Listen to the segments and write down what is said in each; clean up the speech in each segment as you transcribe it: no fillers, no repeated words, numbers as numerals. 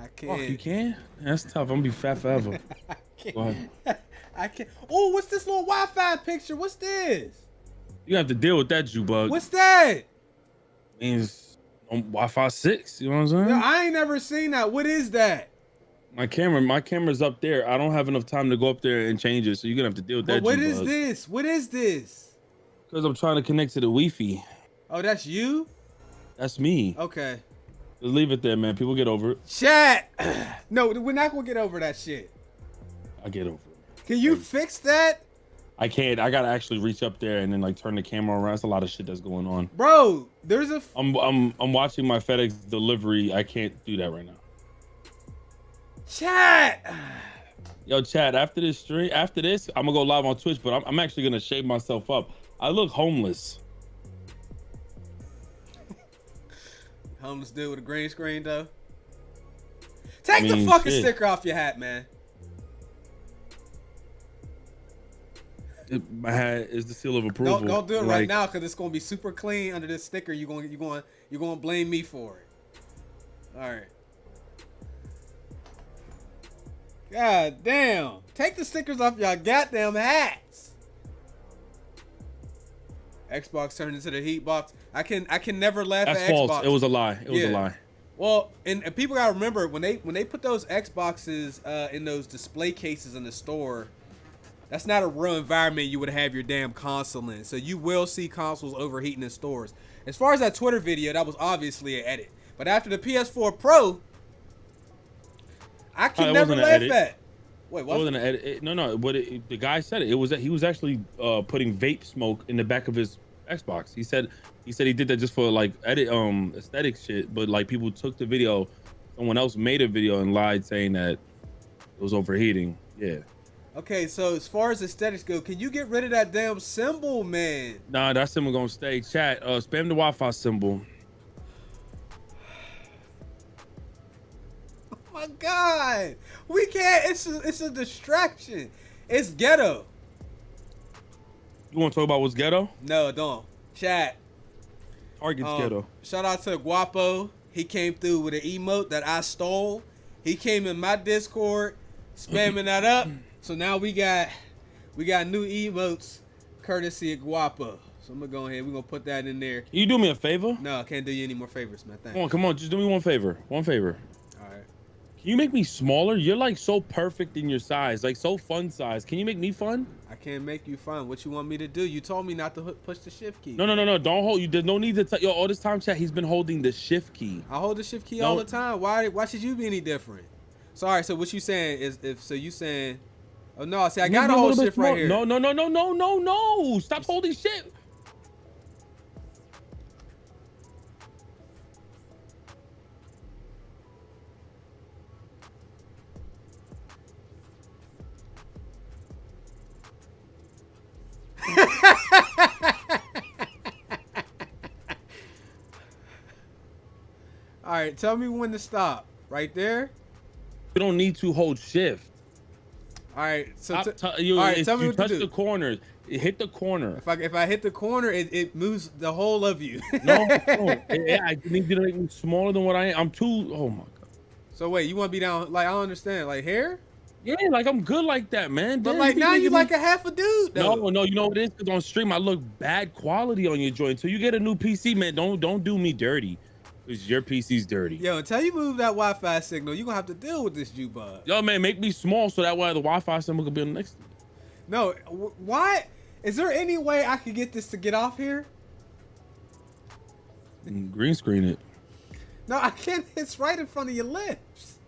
I Fuck, you can't. can? That's tough. I'm gonna be fat forever. I can't. Go ahead. I can't. Oh, what's this little Wi-Fi picture? What's this? You have to deal with that, Jubug. What's that? Means Wi-Fi 6. You know what I'm saying? No, I ain't never seen that. What is that? My camera's up there. I don't have enough time to go up there and change it, so you're gonna have to deal with that. What is this? What is this? Because I'm trying to connect to the Wi-Fi. Oh, that's you? That's me. Okay. Just leave it there, man. People get over it. Chat. No, we're not gonna get over that shit. I get over it. Can you fix that? I can't. I gotta actually reach up there and then like turn the camera around. It's a lot of shit that's going on. Bro, there's a. I'm watching my FedEx delivery. I can't do that right now. Chat. Yo, Chad. After this, I'm gonna go live on Twitch, but I'm actually gonna shave myself up. I look homeless. Homeless dude with a green screen though. Take the fucking sticker off your hat, man. My hat is the seal of approval. Don't do it right now because it's gonna be super clean under this sticker. You're gonna blame me for it. All right. God damn! Take the stickers off y'all goddamn hats. Xbox turned into the heat box. I can never laugh at Xbox. That's false. It was a lie. It was a lie. Well, and people gotta remember when they put those Xboxes in those display cases in the store. That's not a real environment you would have your damn console in. So you will see consoles overheating in stores. As far as that Twitter video, that was obviously an edit. But after the PS4 Pro, I can never laugh at. Wait, what? It wasn't an edit. No. But the guy said it. It was that he was actually putting vape smoke in the back of his Xbox. He said he did that just for like aesthetic shit. But like people took the video, someone else made a video and lied saying that it was overheating. Yeah. Okay, so as far as aesthetics go, can you get rid of that damn symbol, man? Nah, that symbol gonna stay. Chat, spam the Wi-Fi symbol. Oh my God, we can't. It's a distraction. It's ghetto. You want to talk about what's ghetto? No, don't. Chat. Target's ghetto. Shout out to Guapo. He came through with an emote that I stole. He came in my Discord, spamming that up. So now we got new emotes courtesy of Guapo. So I'm gonna go ahead. We're gonna put that in there. Can you do me a favor? No, I can't do you any more favors, man. Thanks. Come on, just do me one favor. One favor. All right. Can you make me smaller? You're like so perfect in your size, like so fun size. Can you make me fun? I can't make you fun. What you want me to do? You told me not to push the shift key. No. Don't hold. There's no need to. Yo, all this time, chat. He's been holding the shift key. I hold the shift key all the time. Why should you be any different? So all right. So what you saying is you saying? Oh no! See, I got a whole shift right here. No! Stop holding shit. All right, tell me when to stop. Right there. You don't need to hold shift. All right, so tell me what to touch the corner. Hit the corner. If I hit the corner, it moves the whole of you. No. I need you to make me smaller than what I am. I'm too. Oh my God. So wait, you want to be down? Like I don't understand. Like here? Yeah, like I'm good like that, man. But like now you like a half a dude. Though. No. You know what it is? Because on stream I look bad quality on your joint. So you get a new PC, man. Don't do me dirty. Because your PC's dirty. Yo, until you move that Wi-Fi signal, you're gonna have to deal with this Jubug. Yo, man, make me small so that way the Wi-Fi signal could be on the next. No, why? Is there any way I could get this to get off here? Green screen it. No, I can't. It's right in front of your lips.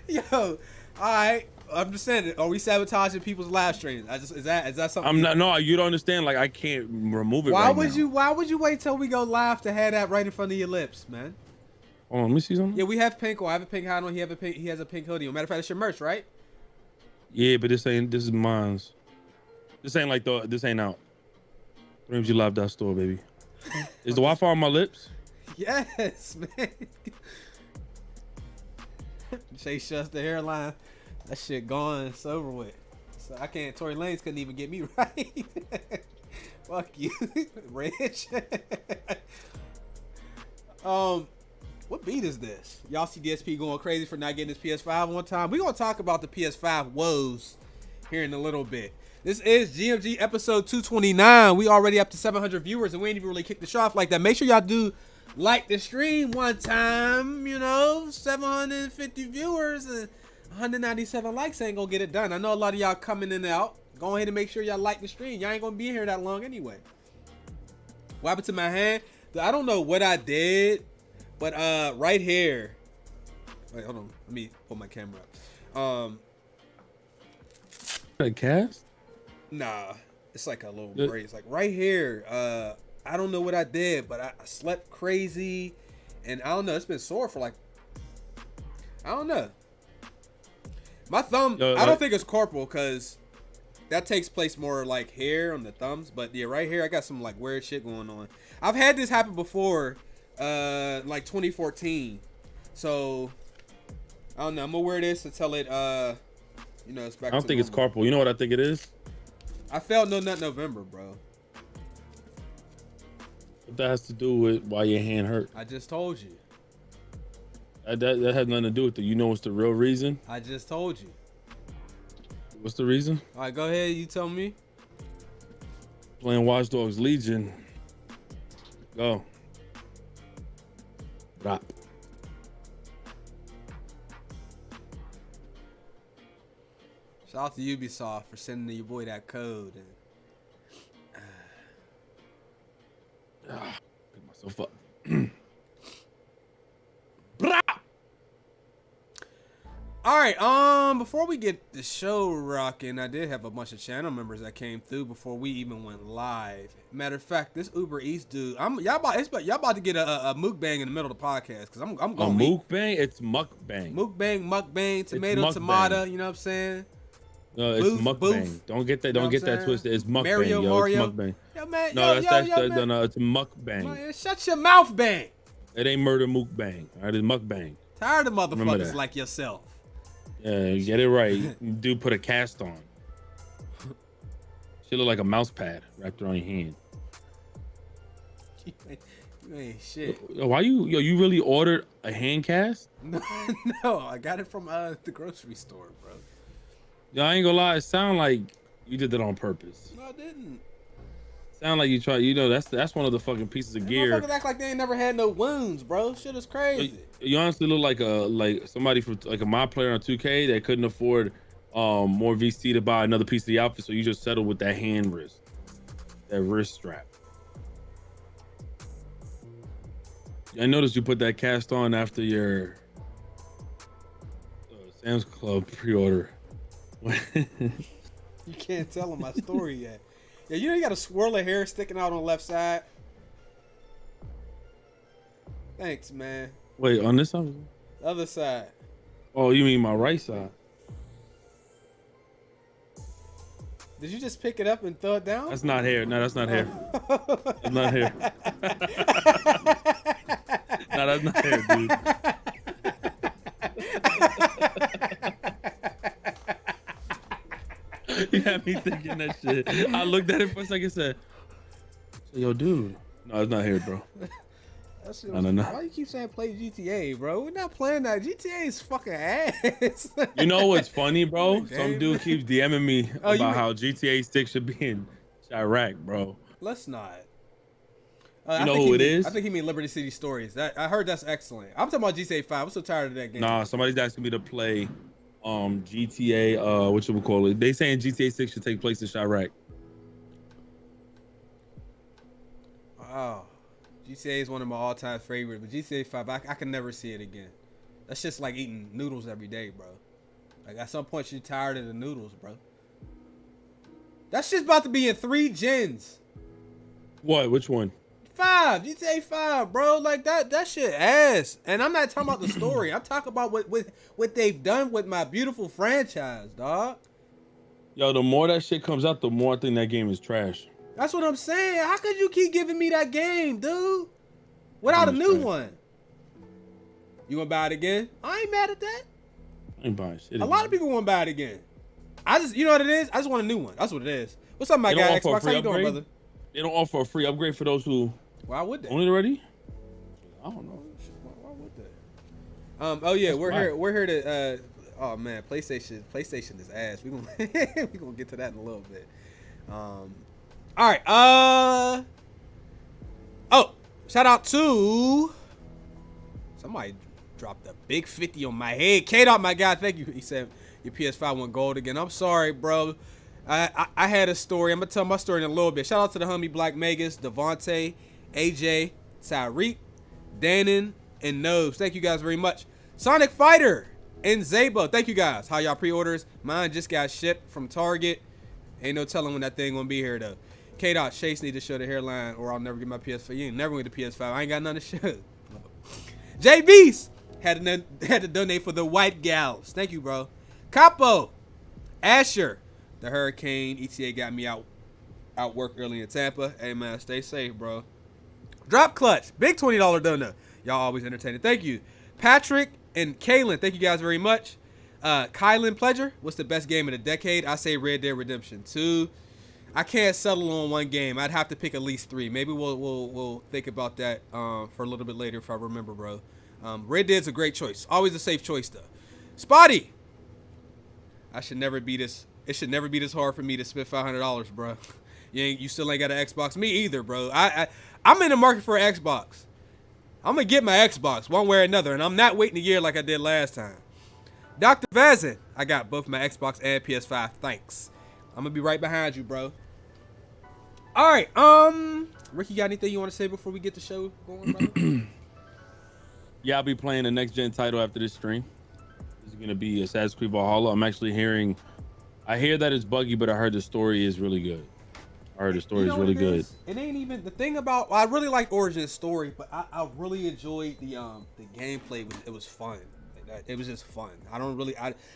Yo, all right. I'm just saying, are we sabotaging people's live streams? Is that something? I'm not. No, you don't understand. Like I can't remove it. Why would you wait till we go live to have that right in front of your lips, man? Hold on, let me see something. Yeah, we have pink. I have a pink hat on. He has a pink hoodie on. Matter of fact, it's your merch, right? Yeah, but this is mine's. This ain't like this ain't out. Dreams you love that store, baby. Is the Wi-Fi on my lips? Yes, man. Chase shuts the hairline. That shit gone. It's over with. So I can't. Tory Lanez couldn't even get me right. Fuck you, Rich. What beat is this? Y'all see DSP going crazy for not getting his PS5 one time. We're going to talk about the PS5 woes here in a little bit. This is GMG episode 229. We already up to 700 viewers, and we ain't even really kicked the show off like that. Make sure y'all do like the stream one time. You know, 750 viewers and 197 likes ain't going to get it done. I know a lot of y'all coming in and out. Go ahead and make sure y'all like the stream. Y'all ain't going to be here that long anyway. What happened to my hand? I don't know what I did. But right here, wait, hold on. Let me pull my camera up. A cast? Nah, it's like a little brace. Like right here, I don't know what I did, but I slept crazy, and I don't know. It's been sore for like, I don't know. My thumb, I don't think it's corporal because that takes place more like here on the thumbs. But yeah, right here, I got some like weird shit going on. I've had this happen before. Like 2014, so I don't know. I'm gonna wear this until it you know, it's back. I don't think it's carpal. You know what I think it is? I felt no nut November, bro. What that has to do with why your hand hurt? I just told you. That has nothing to do with it. You know what's the real reason? I just told you. What's the reason? All right, go ahead. You tell me. Playing Watch Dogs Legion. Go. Drop. Shout out to Ubisoft for sending your boy that code. Pick myself up. All right, before we get the show rocking, I did have a bunch of channel members that came through before we even went live. Matter of fact, this Uber Eats dude, y'all about to get a mukbang in the middle of the podcast because I'm going a mukbang. It's mukbang. Mukbang, tomato. You know what I'm saying? No, it's mukbang. Don't get that. Don't get that twisted. It's mukbang. Mario. It's mukbang. Yo, man. No, Yo, it's mukbang. Man, shut your mouth, bang. It ain't murder mukbang. All right, it's mukbang. Tired of motherfuckers like yourself. Yeah, get it right. Dude put a cast on. She look like a mouse pad wrapped around your hand. You ain't shit. Why you really ordered a hand cast? No, I got it from the grocery store, bro. Yo, I ain't gonna lie. It sound like you did that on purpose. No, I didn't. Sound like you tried. You know, that's one of the fucking pieces of gear. Motherfuckers act like they ain't never had no wounds, bro. Shit is crazy. You honestly look like somebody from like a mod player on 2K that couldn't afford more VC to buy another piece of the outfit, so you just settled with that hand wrist, that wrist strap. I noticed you put that cast on after your Sam's Club pre-order. You can't tell them my story yet. Yeah, you know you got a swirl of hair sticking out on the left side. Thanks, man. Wait, on this side? The other side. Oh, you mean my right side? Did you just pick it up and throw it down? That's not hair. No, that's not hair. That's not hair. No, that's not hair, dude. You had me thinking that shit. I looked at it for a second and said, yo, dude. No, it's not hair, bro. No. Why you keep saying play GTA, bro? We're not playing that. GTA is fucking ass. You know what's funny, bro? Some dude keeps DMing me about how GTA 6 should be in Chirac, bro. Let's not. You know who it is? I think he mean Liberty City Stories. I heard that's excellent. I'm talking about GTA 5. I'm so tired of that game. Nah, somebody's asking me to play GTA, what you would call it. They saying GTA 6 should take place in Chirac. Oh. GTA is one of my all-time favorites, but GTA 5, I can never see it again. That's just like eating noodles every day, bro. Like, at some point, you're tired of the noodles, bro. That shit's about to be in 3 gens. What? Which one? 5. GTA 5, bro. Like, that shit ass. And I'm not talking about the story. I'm talking about what they've done with my beautiful franchise, dog. Yo, the more that shit comes out, the more I think that game is trash. That's what I'm saying. How could you keep giving me that game, dude? Without a new one. You gonna buy it again? I ain't mad at that. I ain't buying shit. A lot of people want to buy it again. You know what it is? I just want a new one. That's what it is. What's up, my guy? Xbox, how you doing, brother? They don't offer a free upgrade for those who Why would they? own it already? I don't know. What the? Oh yeah, That's why. we're here to. Oh man, PlayStation is ass. We gonna we gonna get to that in a little bit. All right. Oh, shout out to somebody dropped a big 50 on my head. K-Dot, my guy, thank you. He said your PS5 went gold again. I'm sorry, bro. I had a story. I'm gonna tell my story in a little bit. Shout out to the homie Black Megas, Devontae, AJ, Tyreek, Danon, and Nose. Thank you guys very much. Sonic Fighter and Zabo. Thank you guys. How y'all pre-orders? Mine just got shipped from Target. Ain't no telling when that thing gonna be here though. K-Dot, Chase need to show the hairline or I'll never get my PS5. You ain't never get the PS5. I ain't got nothing to show. J Beast had to donate for the white gals. Thank you, bro. Capo, Asher, the Hurricane. ETA got me out work early in Tampa. Hey man, stay safe, bro. Drop Clutch, big $20 donut. Y'all always entertaining. Thank you, Patrick and Kaylin. Thank you guys very much. Kylan Pledger, what's the best game of the decade? I say Red Dead Redemption 2. I can't settle on one game. I'd have to pick at least 3. Maybe we'll think about that for a little bit later if I remember, bro. Red Dead's a great choice. Always a safe choice though. Spotty, it should never be this hard for me to spend $500, bro. You still ain't got an Xbox. Me either, bro. I'm in the market for an Xbox. I'm gonna get my Xbox one way or another, and I'm not waiting a year like I did last time. Dr. Vazin, I got both my Xbox and PS5. Thanks. I'm gonna be right behind you, bro. All right, Ricky, got anything you want to say before we get the show going, brother? Yeah, I'll be playing the next gen title after this stream. This is gonna be Assassin's Creed Valhalla. I'm actually I hear that it's buggy, but I heard the story is really good. I heard the story is really good. It ain't even the thing about. Well, I really like Origin's story, but I really enjoyed the gameplay. It was fun. It was just fun. I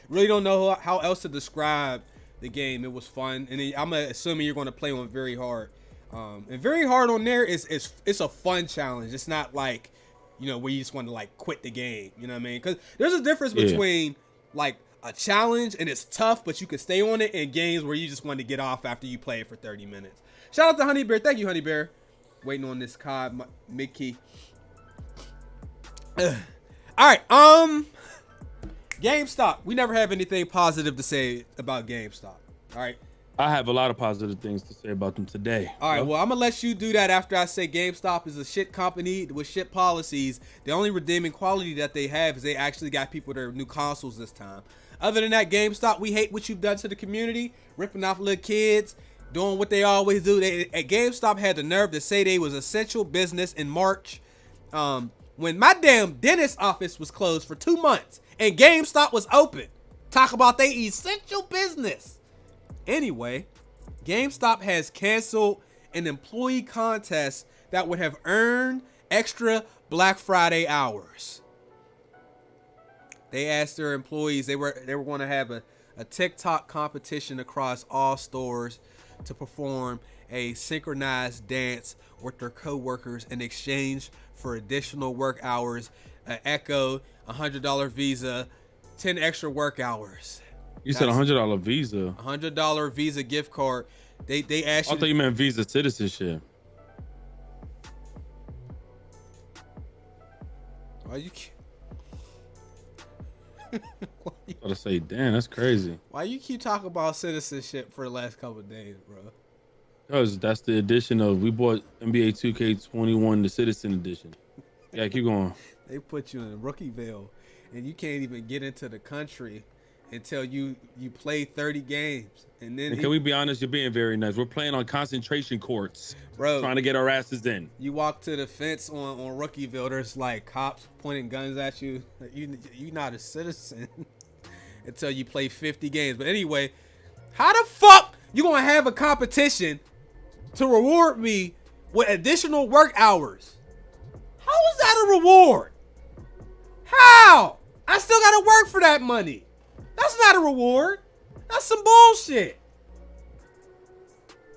really don't know how else to describe the game. It was fun, and I'm assuming you're going to play on very hard. And very hard on there is it's a fun challenge. It's not like, where you just want to like quit the game. You know what I mean? Because there's a difference between like a challenge and it's tough, but you can stay on it, and games where you just want to get off after you play it for 30 minutes. Shout out to Honey Bear. Thank you, Honey Bear. Waiting on this COD mid-key. All right, GameStop. We never have anything positive to say about GameStop. All right. I have a lot of positive things to say about them today. All right, well, I'm going to let you do that after I say GameStop is a shit company with shit policies. The only redeeming quality that they have is they actually got people their new consoles this time. Other than that, GameStop, we hate what you've done to the community, ripping off little kids, doing what they always do. GameStop had the nerve to say they was essential business in March when my damn dentist office was closed for 2 months and GameStop was open. Talk about they essential business. Anyway, GameStop has canceled an employee contest that would have earned extra Black Friday hours. They asked their employees, they were going to have a TikTok competition across all stores to perform a synchronized dance with their co-workers in exchange for additional work hours, an Echo, $100 Visa, 10 extra work hours. You said $100 Visa. $100 Visa gift card. They asked you. I thought you meant Visa citizenship. Why you? I gotta say, damn, that's crazy. Why you keep talking about citizenship for the last couple of days, bro? Because that's the edition of we bought NBA 2K21, the Citizen Edition. Yeah, keep going. They put you in Rookieville, and you can't even get into the country until you play 30 games. And then can we be honest? You're being very nice. We're playing on concentration courts, bro. Trying to get our asses in. You walk to the fence on Rookieville. There's like cops pointing guns at you. You're not a citizen until you play 50 games. But anyway, how the fuck you gonna have a competition to reward me with additional work hours? How is that a reward? How? I still gotta work for that money. That's not a reward. That's some bullshit.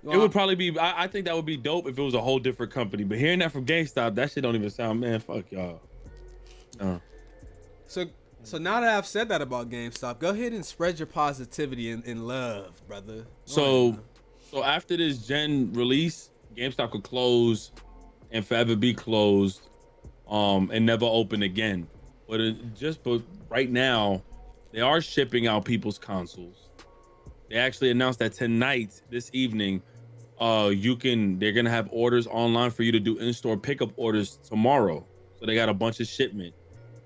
It would probably be, I think that would be dope if it was a whole different company. But hearing that from GameStop, that shit don't even sound, man, fuck y'all. So now that I've said that about GameStop, go ahead and spread your positivity and love, brother. So after this gen release, GameStop could close and forever be closed and never open again. But right now, they are shipping out people's consoles. They actually announced that tonight, this evening, they're gonna have orders online for you to do in-store pickup orders tomorrow. So they got a bunch of shipment.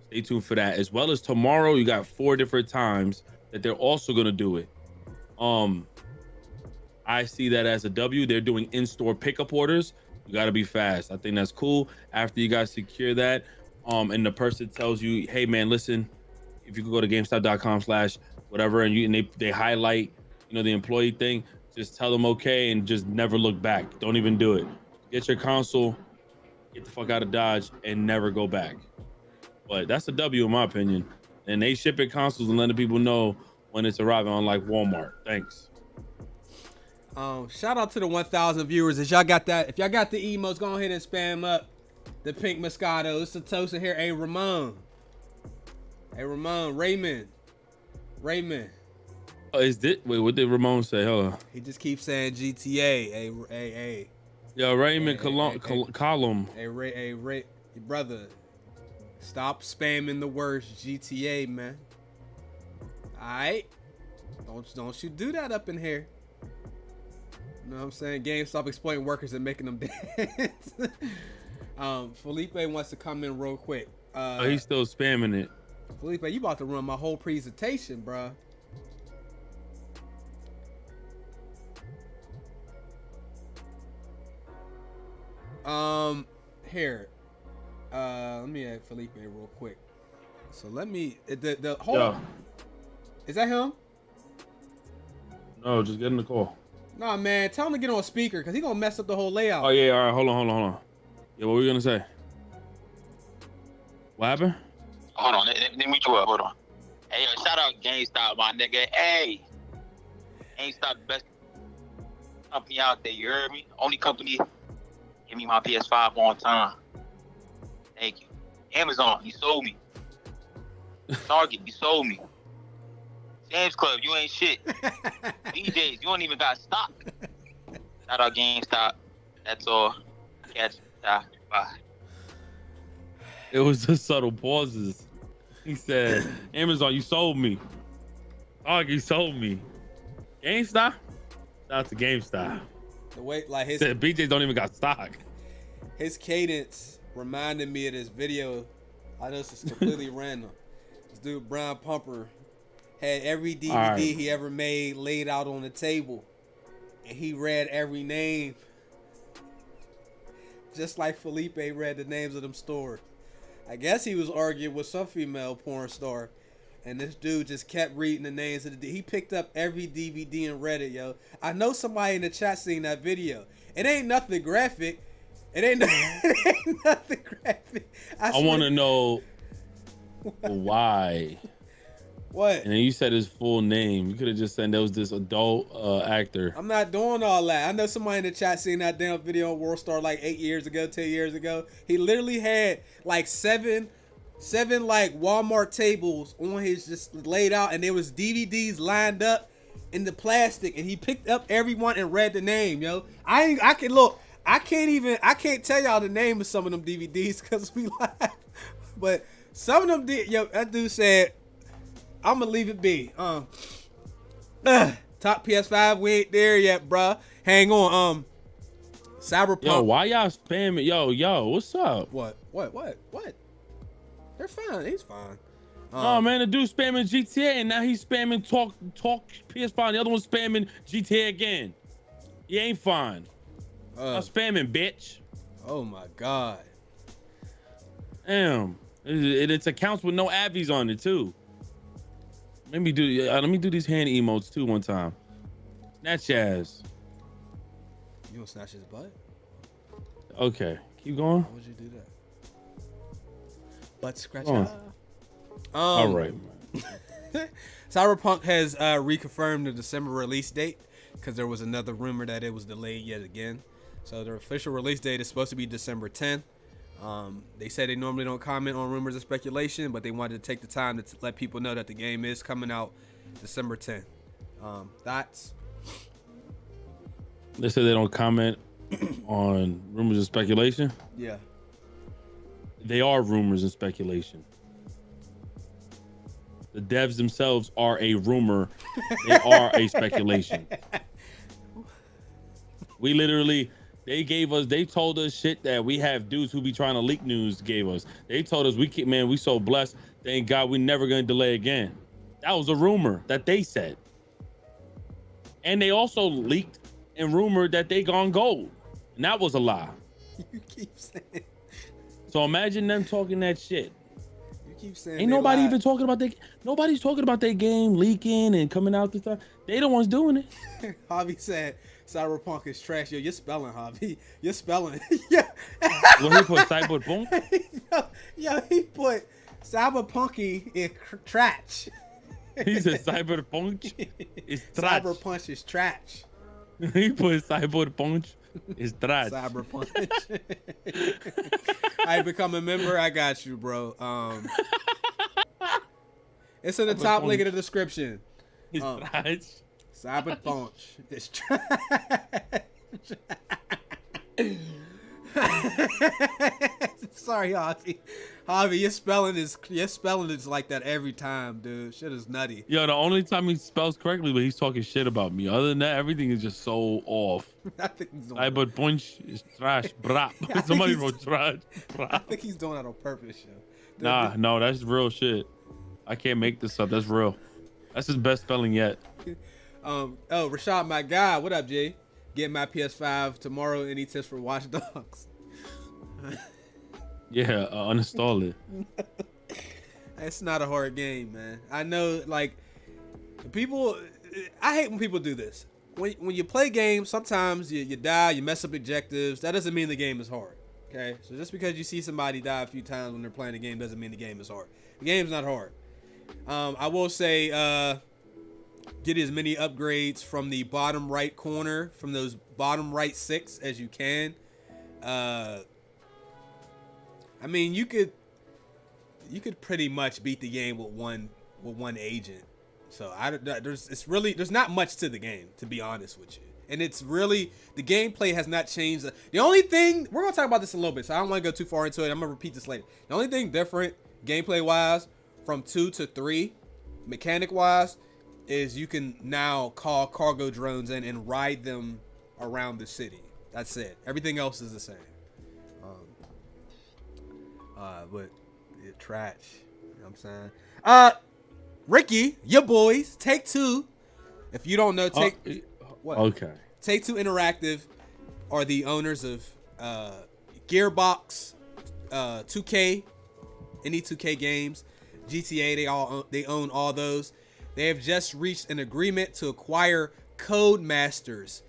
Stay tuned for that. As well as tomorrow, you got 4 different times that they're also gonna do it. I see that as a W. They're doing in-store pickup orders. You got to be fast. I think that's cool. After you guys secure that, and the person tells you, hey man, listen, if you could go to gamestop.com/whatever, and they highlight, the employee thing, just tell them okay and just never look back. Don't even do it. Get your console, get the fuck out of Dodge, and never go back. But that's a W in my opinion. And they shipping consoles and letting people know when it's arriving, unlike Walmart. Thanks. Shout out to the 1,000 viewers. If y'all got the emotes, go ahead and spam up the pink Moscato. It's Satosa here. Hey, Ramon. Raymond. Oh, wait, what did Ramon say? Hold on. He just keeps saying GTA. Hey. Yo, Raymond Column. Hey, Ray, brother. Stop spamming the words GTA, man. Alright? Don't you do that up in here. You know what I'm saying? GameStop exploiting workers and making them dance. Felipe wants to come in real quick. He's still spamming it. Felipe, you about to run my whole presentation, bro. Here. Let me add Felipe real quick. So let me the whole. Yeah. Is that him? No, just get in the call. Nah, man, tell him to get on speaker because he gonna mess up the whole layout. Oh yeah, all right, hold on. Yeah, what were you gonna say? What happened? Hold on, let me meet you up. Hold on. Hey, yo, shout out GameStop, my nigga. Hey, GameStop, the best company out there. You heard me? Only company. Give me my PS5 on time. Thank you. Amazon, you sold me. Target, you sold me. Sam's Club, you ain't shit. DJs, you don't even got stock. Shout out GameStop. That's all. Catch you. Bye. It was just subtle pauses. He said, Amazon, you sold me. Target, you sold me. GameStop? Shout out to GameStop. The way, like his said BJ's don't even got stock. His cadence reminded me of this video. I know this is completely random. This dude, Brian Pumper, had every DVD he ever made laid out on the table, and he read every name, just like Felipe read the names of them stores. I guess he was arguing with some female porn star, and this dude just kept reading the names of the. He picked up every DVD and read it, yo. I know somebody in the chat seen that video. It ain't nothing graphic. It ain't nothing graphic. I want to know why. What? And then you said his full name. You could have just said that was this adult actor. I'm not doing all that. I know somebody in the chat seen that damn video on World Star like 8 years ago, 10 years ago. He literally had like seven like Walmart tables on his just laid out, and there was DVDs lined up in the plastic, and he picked up every one and read the name, yo. I can't tell y'all the name of some of them DVDs because we live, but some of them did. Yo, that dude said, I'm gonna leave it be. Top PS5, we ain't there yet, bruh. Hang on. Cyberpunk. Yo, why y'all spamming? Yo, what's up? What? They're fine. He's fine. Oh man, the dude spamming GTA, and now he's spamming talk PS5. And the other one's spamming GTA again. He ain't fine. I'm spamming, bitch. Oh my god. Damn. It's accounts with no Abby's on it too. Let me do these hand emotes too one time. Snatch ass. You gonna snatch his butt? Okay, keep going. Why would you do that? Butt scratch. All right. Cyberpunk has reconfirmed the December release date because there was another rumor that it was delayed yet again. So their official release date is supposed to be December 10th. They said they normally don't comment on rumors and speculation, but they wanted to take the time to let people know that the game is coming out December 10th. Thoughts? They said they don't comment on rumors and speculation. Yeah. they are rumors and speculation. The devs themselves are a rumor. They are a speculation. We literally, they told us shit that we have dudes who be trying to leak news gave us. They told us we so blessed. Thank God we never gonna delay again. That was a rumor that they said. And they also leaked and rumored that they gone gold. And that was a lie. You keep saying. So imagine them talking that shit. You keep saying. Ain't nobody even talking about nobody's talking about their game leaking and coming out this time. They the ones doing it. Javi said Cyberpunk is trash. Yo, you're spelling, Javi. You're spelling. Yeah. Well, he put Cyberpunk. Yo, he put Cyberpunky in trash. He said Cyberpunk is trash. Cyberpunch is trash. He put Cyberpunk is trash. Cyberpunch. I become a member. I got you, bro. It's in the top link in the description. It's trash. Cyberpunch is trash. Sorry, Javi. Javi, your spelling is like that every time, dude. Shit is nutty. Yo, the only time he spells correctly, but he's talking shit about me. Other than that, everything is just so off. I think he's doing Cyberpunch is trash, brah. Somebody wrote trash, brah. I think he's doing that on purpose, yo. Nah, no, that's real shit. I can't make this up. That's real. That's his best spelling yet. Rashad, my guy, what up, G? Get my PS5 tomorrow. Any tips for Watch Dogs? Yeah, uninstall it. It's not a hard game, man. I know, like, people. I hate when people do this. When you play games, sometimes you die, you mess up objectives. That doesn't mean the game is hard. Okay, so just because you see somebody die a few times when they're playing a game doesn't mean the game is hard. The game's not hard. I will say, get as many upgrades from the bottom right corner, from those bottom right 6 as you can. I mean, you could pretty much beat the game with one agent. So there's not much to the game, to be honest with you. And it's really, the gameplay has not changed. The only thing, we're gonna talk about this in a little bit, so I don't want to go too far into it. I'm gonna repeat this later. The only thing different gameplay wise from 2 to 3, mechanic wise, is you can now call cargo drones in and ride them around the city. That's it. Everything else is the same. But trash. You know what I'm saying? Ricky, your boys, Take Two. If you don't know, what? Okay. Take Two Interactive are the owners of Gearbox, 2K, any 2K games, GTA. They own all those. They have just reached an agreement to acquire Codemasters.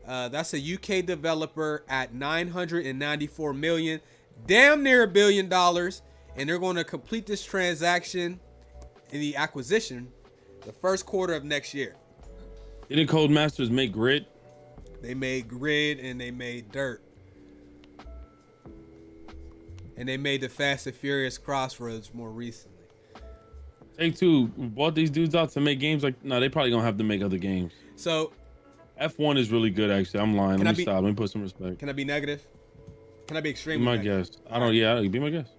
That's a UK developer at $994 million, damn near $1 billion, and they're going to complete this transaction in the acquisition the first quarter of next year. Didn't Codemasters make Grid? They made Grid and they made Dirt. And they made the Fast and Furious Crossroads more recently. Take-Two bought these dudes out to make games like, no, they probably gonna have to make other games. So F1 is really good, actually. I'm lying. Let me stop. Let me put some respect. Can I be negative? Can I be extremely Be my negative? guest. I don't, yeah, be my guest.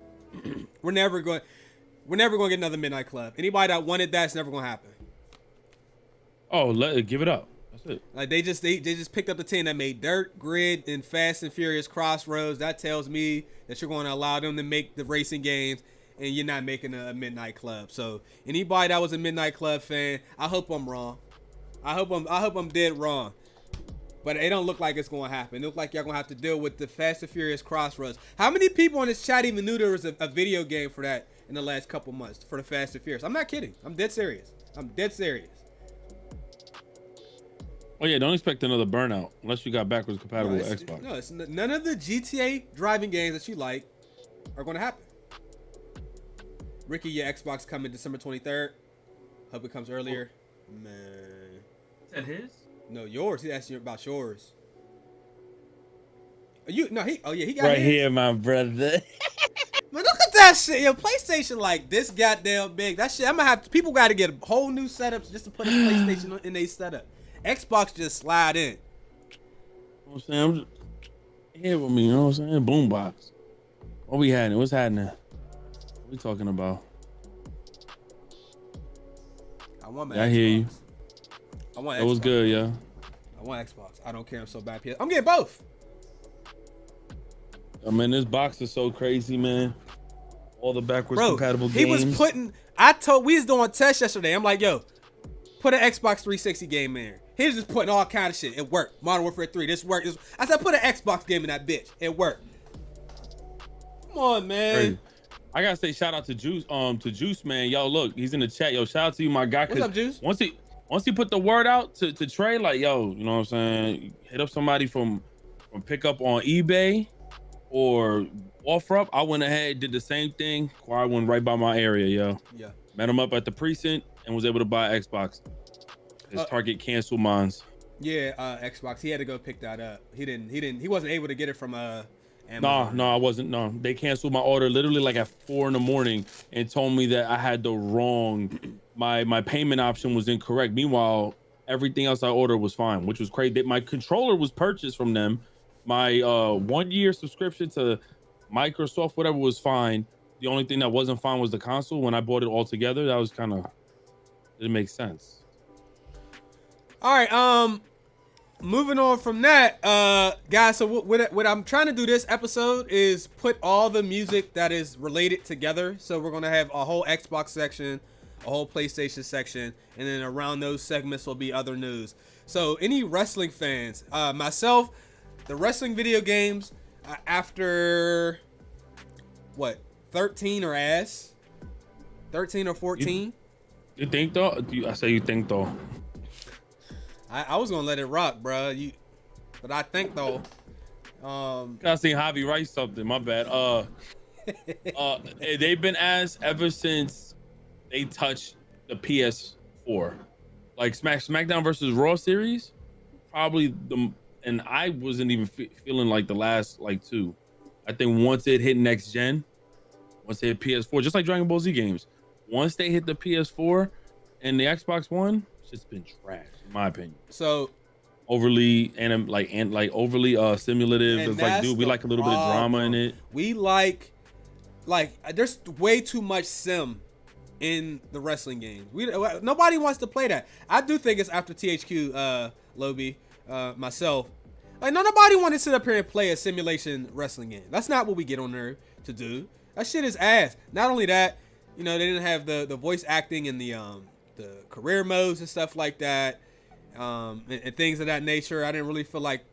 We're never going to get another Midnight Club. Anybody that wanted that, it's never going to happen. Oh, give it up. That's it. Like they just picked up the team that made Dirt, Grid, and Fast and Furious Crossroads. That tells me that you're going to allow them to make the racing games, and you're not making a Midnight Club. So anybody that was a Midnight Club fan, I hope I'm wrong. I hope I'm dead wrong. But it don't look like it's going to happen. It looks like y'all going to have to deal with the Fast and Furious Crossroads. How many people in this chat even knew there was a video game for that in the last couple months for the Fast and Furious? I'm not kidding. I'm dead serious. Oh yeah, don't expect another Burnout unless you got backwards compatible with Xbox. No, it's none of the GTA driving games that you like are going to happen. Ricky, your Xbox coming December 23rd. Hope it comes earlier. Man. Is that his? No, yours. He asked you about yours. He got right his. here, my brother. Man, look at that shit. Yo, PlayStation like this goddamn big. That shit, people got to get a whole new setups just to put a PlayStation in their setup. Xbox just slide in. You know what I'm saying? Here with me, you know what I'm saying? Boombox. What we had? What's happening? What we talking about? I want my Yeah, Xbox. I hear you. I want That was Xbox. good, yeah. I want Xbox. I don't care. I'm so bad. PS. I'm getting both. I mean, this box is so crazy, man. All the backwards compatible he games. was putting. We was doing tests yesterday. I'm like, yo, put an Xbox 360 game in there. He was just putting all kind of shit. It worked. Modern Warfare 3. This worked. I said, put an Xbox game in that bitch. It worked. Come on, man. Crazy. I gotta say shout out to Juice, man. Yo, look, he's in the chat. Yo, shout out to you, my guy. What's up, Juice? Once he put the word out to Trey, like, yo, you know what I'm saying? Hit up somebody from pickup on eBay or OfferUp. I went ahead, did the same thing. Quad went right by my area, yo. Yeah. Met him up at the precinct and was able to buy Xbox. His Target canceled mines. Yeah, Xbox. He had to go pick that up. He wasn't able to get it from Amazon. No, I wasn't. No, they canceled my order literally like at 4 a.m. and told me that I had the wrong, my payment option was incorrect. Meanwhile, everything else I ordered was fine, which was crazy. My controller was purchased from them. My 1-year subscription to Microsoft, whatever, was fine. The only thing that wasn't fine was the console. When I bought it all together, that was kind of, didn't make sense. All right, moving on from that, guys. So what I'm trying to do this episode is put all the music that is related together. So we're gonna have a whole Xbox section, a whole PlayStation section, and then around those segments will be other news. So any wrestling fans, myself, the wrestling video games, after what, 13 or ass, 13 or 14. You think though? I say you think though. I was gonna let it rock, bro. But I think though. I seen Javi write something. My bad. They've been asked ever since they touched the PS4, like SmackDown versus Raw series. Probably and I wasn't even feeling like the last like 2. I think once it hit next gen, once they hit PS4, just like Dragon Ball Z games, once they hit the PS4 and the Xbox One, it's just been trash. In my opinion. So overly overly simulative. It's like, dude, we like a little bit of drama in it. We like there's way too much sim in the wrestling games. Nobody wants to play that. I do think it's after THQ, Lobby, myself. Like nobody want to sit up here and play a simulation wrestling game. That's not what we get on there to do. That shit is ass. Not only that, you know, they didn't have the voice acting and the career modes and stuff like that. And things of that nature. I didn't really feel like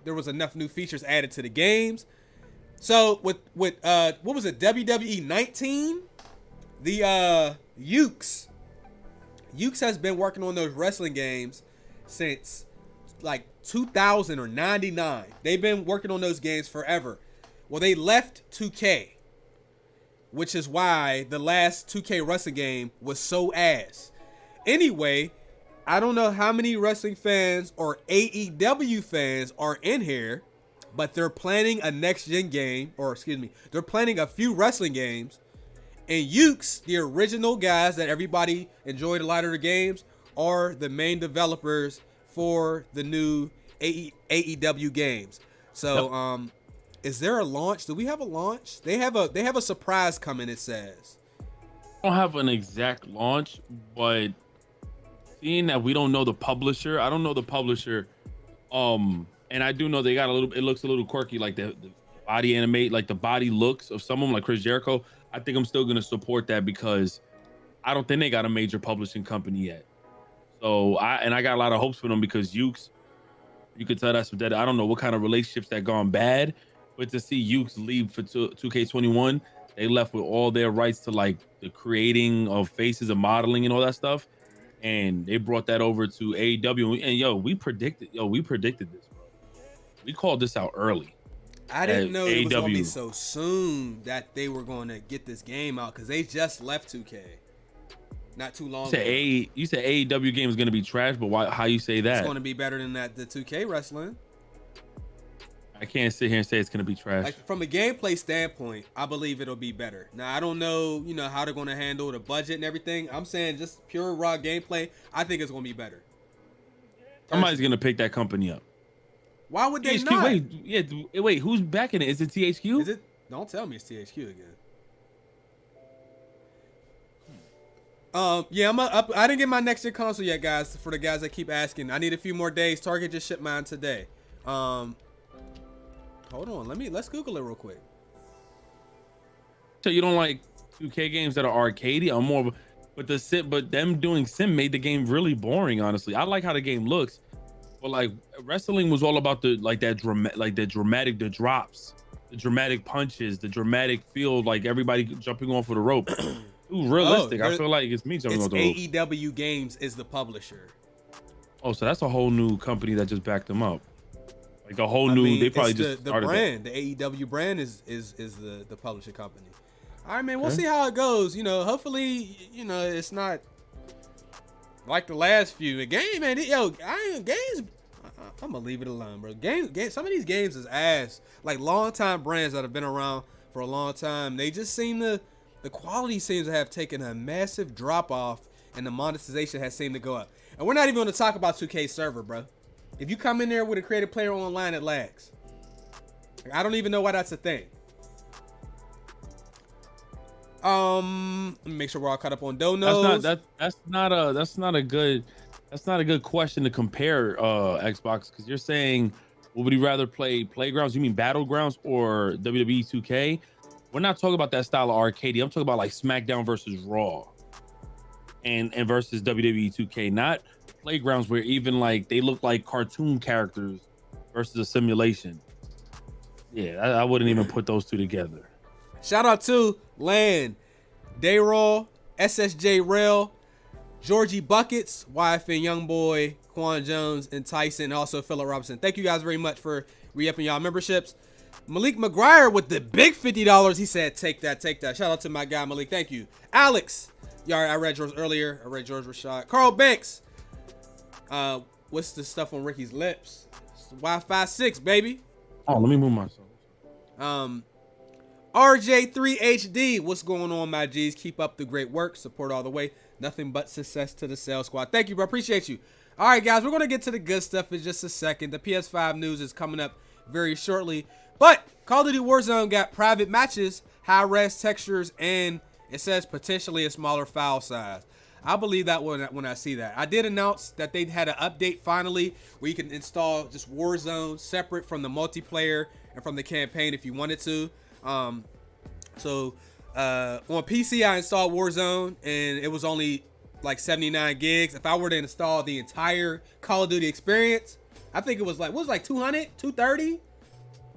there was enough new features added to the games. So with what was it, WWE 19? The Ukes has been working on those wrestling games since like 2000 or 99. They've been working on those games forever. Well, they left 2K, which is why the last 2K wrestling game was so ass. Anyway, I don't know how many wrestling fans or AEW fans are in here, but they're planning a next-gen game, or excuse me, they're planning a few wrestling games. And Ukes, the original guys that everybody enjoyed a lot of the games, are the main developers for the new AEW games. So, is there a launch? Do we have a launch? They have a surprise coming, it says. I don't have an exact launch, but seeing that we don't know the publisher, I don't know the publisher, and I do know they got it looks a little quirky, like the body animate, like the body looks of someone like Chris Jericho. I think I'm still gonna support that because I don't think they got a major publishing company yet. So I got a lot of hopes for them because Ukes, you could tell that's that. I don't know what kind of relationships that gone bad, but to see Ukes leave for 2K21, they left with all their rights to like the creating of faces and modeling and all that stuff. And they brought that over to AEW, and we predicted this, bro. We called this out early. I didn't know it was gonna be so soon that they were going to get this game out because they just left 2K not too long ago. You said AEW game is gonna be trash, but why? How you say that? It's going to be better than the 2K wrestling. I can't sit here and say it's gonna be trash. Like from a gameplay standpoint, I believe it'll be better. Now I don't know, how they're going to handle the budget and everything. I'm saying just pure raw gameplay. I think it's going to be better. Somebody's gonna pick that company up. Why would they THQ, not? Wait, who's backing it? Is it THQ? Is it? Don't tell me it's THQ again. Yeah, I didn't get my next gen console yet, guys. For the guys that keep asking, I need a few more days. Target just shipped mine today. Hold on, let's Google it real quick. So you don't like 2K games that are arcadey? I'm more of a, but them doing sim made the game really boring. Honestly, I like how the game looks, but like wrestling was all about the dramatic, the drops, the dramatic punches, the dramatic feel, like everybody jumping off of the rope. Ooh, realistic. I feel like it's me jumping off the rope. AEW Games is the publisher. Oh, so that's a whole new company that just backed them up. Like a whole new. They probably just the started brand. The AEW brand is the publishing company. All right, man. We'll see how it goes. You know, hopefully, you know, it's not like the last few game, man. Games. I'm gonna leave it alone, bro. Games. Some of these games is ass. Like long-time brands that have been around for a long time. They just seem to. The quality seems to have taken a massive drop off, and the monetization has seemed to go up. And we're not even going to talk about 2K server, bro. If you come in there with a creative player online, it lags. I don't even know why that's a thing. Let me make sure we're all caught up on donos. That's not a good question to compare Xbox, because you're saying, would you rather play Playgrounds? You mean Battlegrounds or WWE 2K? We're not talking about that style of arcade. I'm talking about like SmackDown versus Raw and versus WWE 2K, not Playgrounds where even like they look like cartoon characters versus a simulation. Yeah, I wouldn't even put those two together. Shout out to Land, Dayroll, SSJ Rail, Georgie Buckets, YFN Youngboy, Quan Jones, and Tyson, also Phillip Robinson. Thank you guys very much for re-upping y'all memberships. Malik McGuire with the big $50. He said, take that. Shout out to my guy, Malik. Thank you. Alex. Yeah, I read yours earlier. I read George Rashad. Carl Banks. What's the stuff on Ricky's lips? It's Wi-Fi 6, baby. Oh, let me move myself. RJ3HD. What's going on, my G's? Keep up the great work. Support all the way. Nothing but success to the sales squad. Thank you, bro. Appreciate you. All right, guys. We're going to get to the good stuff in just a second. The PS5 news is coming up very shortly. But Call of Duty Warzone got private matches, high-res textures, and it says potentially a smaller file size. I believe that when I see that. I did announce that they had an update finally where you can install just Warzone separate from the multiplayer and from the campaign if you wanted to. On PC, I installed Warzone, and it was only like 79 gigs. If I were to install the entire Call of Duty experience, I think it was like, what was it, like 200, 230?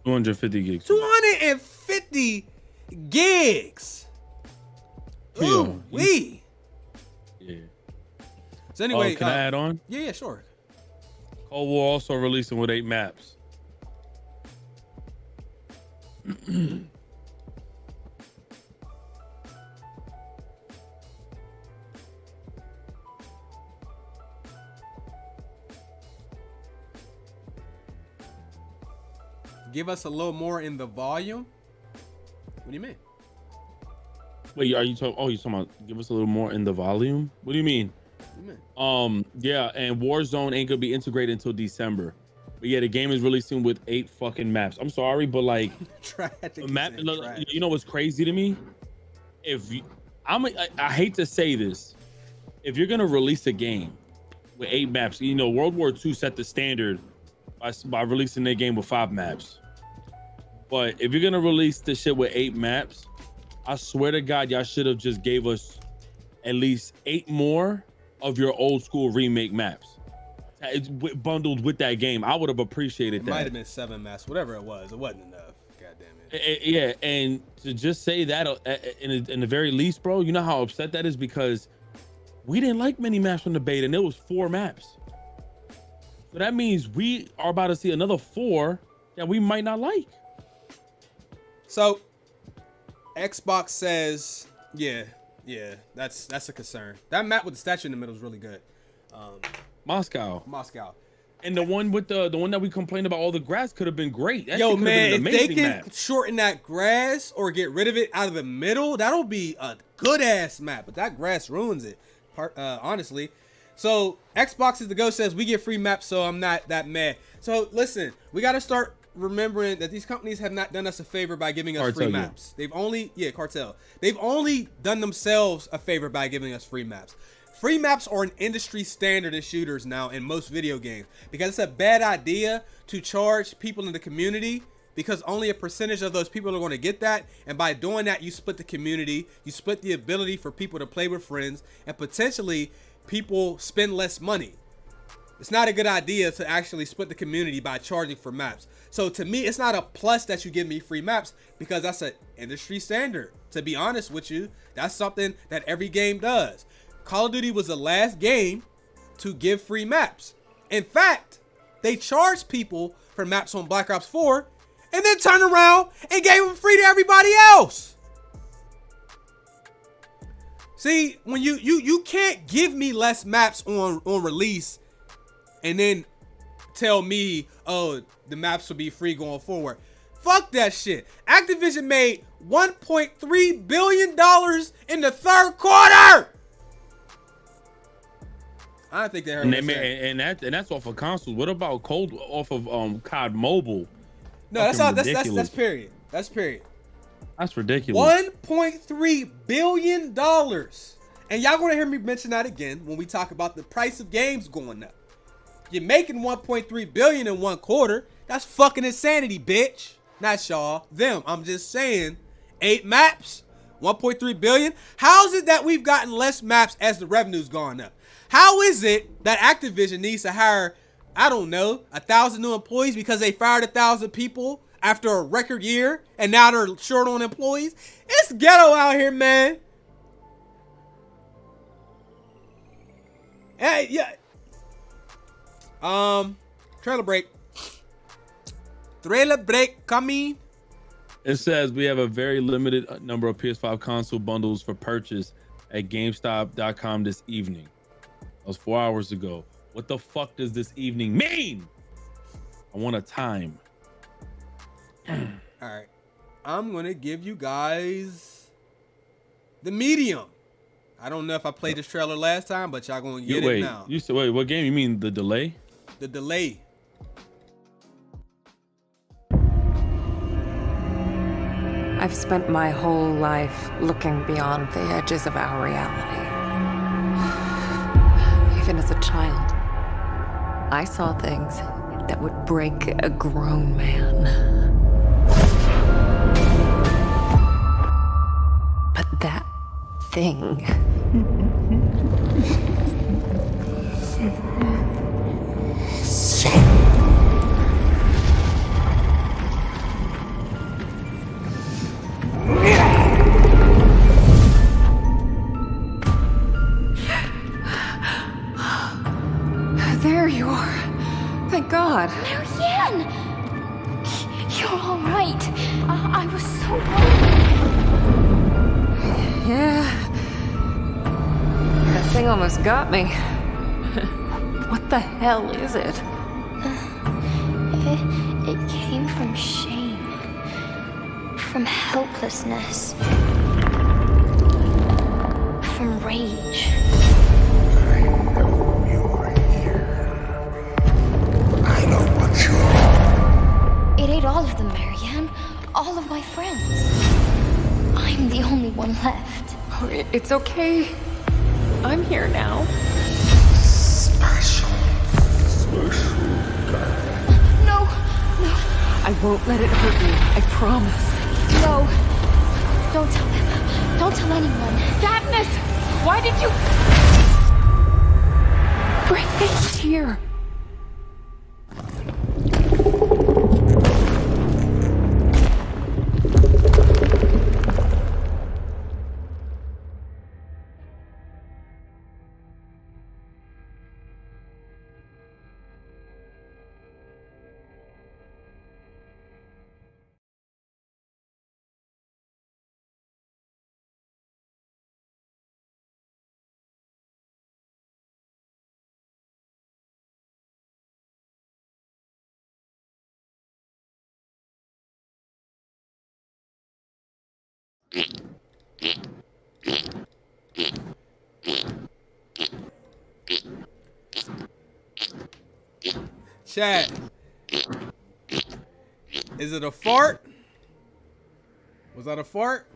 250 gigs. 250 gigs. Ooh, wee. Yeah. So anyway, can I add on? Yeah, sure. Cold War also releasing with 8 maps. Give us a little more in the volume. What do you mean? Wait, are you talking? Oh, you're talking about give us a little more in the volume? What do you mean? What do you mean? Yeah, and Warzone ain't gonna be integrated until December. But yeah, the game is releasing with 8 fucking maps. I'm sorry, but like, you know what's crazy to me? I hate to say this, if you're gonna release a game with 8 maps, you know, World War II set the standard by releasing their game with 5 maps. But if you're gonna release this shit with 8 maps, I swear to God, y'all should have just gave us at least 8 more of your old school remake maps. It's bundled with that game. I would have appreciated that. It might have been 7 maps, whatever it was. It wasn't enough. God damn it. Yeah, and to just say that in the very least, bro, you know how upset that is, because we didn't like many maps from the beta, and it was 4 maps. So that means we are about to see another 4 that we might not like. So Xbox says, yeah, that's a concern. That map with the statue in the middle is really good. Moscow. And the one with the one that we complained about, all the grass could have been great. That yo, man, if they can shorten that grass or get rid of it out of the middle, that'll be a good ass map. But that grass ruins it, honestly. So Xbox is the go says we get free maps, so I'm not that mad. So listen, we got to start remembering that these companies have not done us a favor by giving us free Cartel, maps. They've only, cartel. They've only done themselves a favor by giving us free maps. Free maps are an industry standard in shooters now in most video games because it's a bad idea to charge people in the community because only a percentage of those people are going to get that. And by doing that, you split the community, you split the ability for people to play with friends, and potentially people spend less money. It's not a good idea to actually split the community by charging for maps. So to me, it's not a plus that you give me free maps because that's an industry standard. To be honest with you, that's something that every game does. Call of Duty was the last game to give free maps. In fact, they charged people for maps on Black Ops 4 and then turned around and gave them free to everybody else. See, when you can't give me less maps on release and then tell me, oh, the maps will be free going forward. Fuck that shit. Activision made $1.3 billion in the third quarter. I don't think they heard what I said. And that's off of consoles. What about off of COD Mobile? No, that's period. That's period. That's ridiculous. $1.3 billion. And y'all gonna hear me mention that again when we talk about the price of games going up. You're making $1.3 billion in one quarter. That's fucking insanity, bitch. Not y'all, them. I'm just saying, 8 maps, 1.3 billion. How is it that we've gotten less maps as the revenue's gone up? How is it that Activision needs to hire, I don't know, 1,000 new employees because they fired 1,000 people after a record year and now they're short on employees? It's ghetto out here, man. Hey, yeah. Trailer break. Trailer break coming. It says we have a very limited number of PS5 console bundles for purchase at Gamestop.com this evening. That was 4 hours ago. What the fuck does this evening mean? I want a time. All right. I'm going to give you guys the medium. I don't know if I played this trailer last time, but y'all going to get it now. You said, wait, what game? You mean the delay? The delay. I've spent my whole life looking beyond the edges of our reality. Even as a child, I saw things that would break a grown man. But that thing... There you are. Thank God. Marianne! You're all right. I was so worried. Yeah. That thing almost got me. What the hell is it? It came from shame. From helplessness. From rage. I know you're here. I know what you're. It ate all of them, Marianne. All of my friends. I'm the only one left. Oh, it's okay. I'm here now. Special guy. No. I won't let it hurt you. I promise. No. Don't tell them. Don't tell anyone. Sadness! Why did you... bring things here? Chat. Is it a fart? Was that a fart?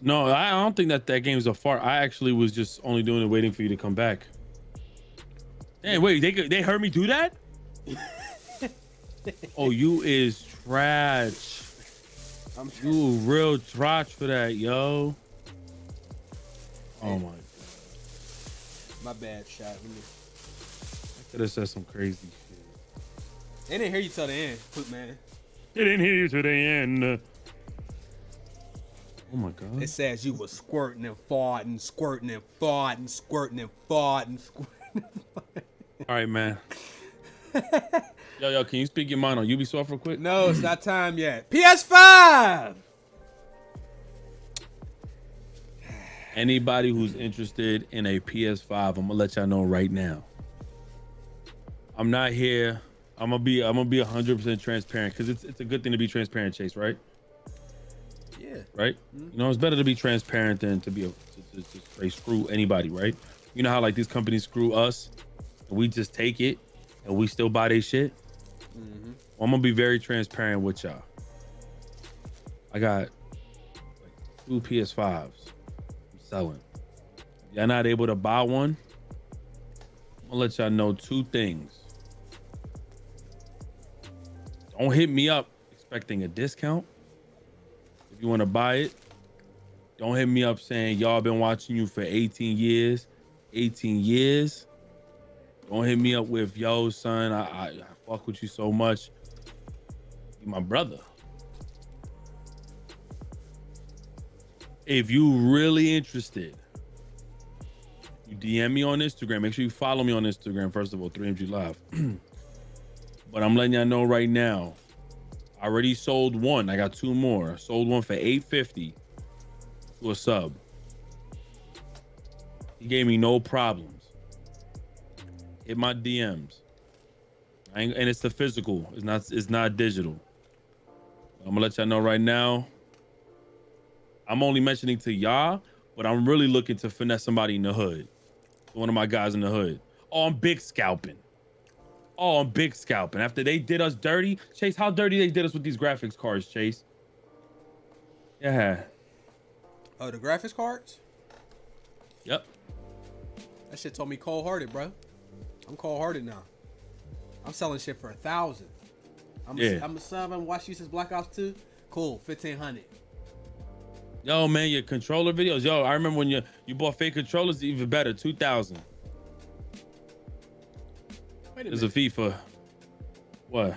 No, I don't think that game's a fart. I actually was just only doing it waiting for you to come back. Hey, wait, they heard me do that? Oh, you is trash. You real trash for that, yo. Oh my God. My bad, shot. I could have said some crazy shit. They didn't hear you till the end, poop man. They didn't hear you to the end. Oh my God. It says you was squirting and farting, squirting and farting, squirting and farting, squirting and farting. All right, man. Yo, can you speak your mind on Ubisoft real quick? No, it's not time yet. PS5! Anybody who's interested in a PS5, I'm gonna let y'all know right now. I'm not here. I'm gonna be 100% transparent because it's a good thing to be transparent, Chase, right? Yeah. Right? You know, it's better to be transparent than to be to straight screw anybody, right? You know how like these companies screw us and we just take it and we still buy their shit? Mm-hmm. Well, I'm gonna be very transparent with y'all. I got like 2 PS5s I'm selling. Y'all not able to buy one? I'm gonna let y'all know 2 things. Don't hit me up expecting a discount. If you want to buy it, don't hit me up saying y'all been watching you for 18 years. 18 years. Don't hit me up with, yo, son, I fuck with you so much. You my brother. If you really interested, you DM me on Instagram. Make sure you follow me on Instagram, first of all, 3MG Live. But I'm letting y'all know right now, I already sold one. I got 2 more. I sold one for $850 to a sub. He gave me no problems. Hit my DMs. And it's the physical. It's not digital. I'm gonna let y'all know right now. I'm only mentioning to y'all, but I'm really looking to finesse somebody in the hood. One of my guys in the hood. Oh, I'm big scalping. After they did us dirty, Chase, how dirty they did us with these graphics cards, Chase? Yeah. Oh, the graphics cards? Yep. That shit told me cold-hearted, bro. I'm cold-hearted now. I'm selling shit for 1,000. I'm a sub. I'm watching you since Black Ops 2. Cool, 1,500. Yo, man, your controller videos. Yo, I remember when you bought fake controllers, even better, 2,000. There's a fee for what?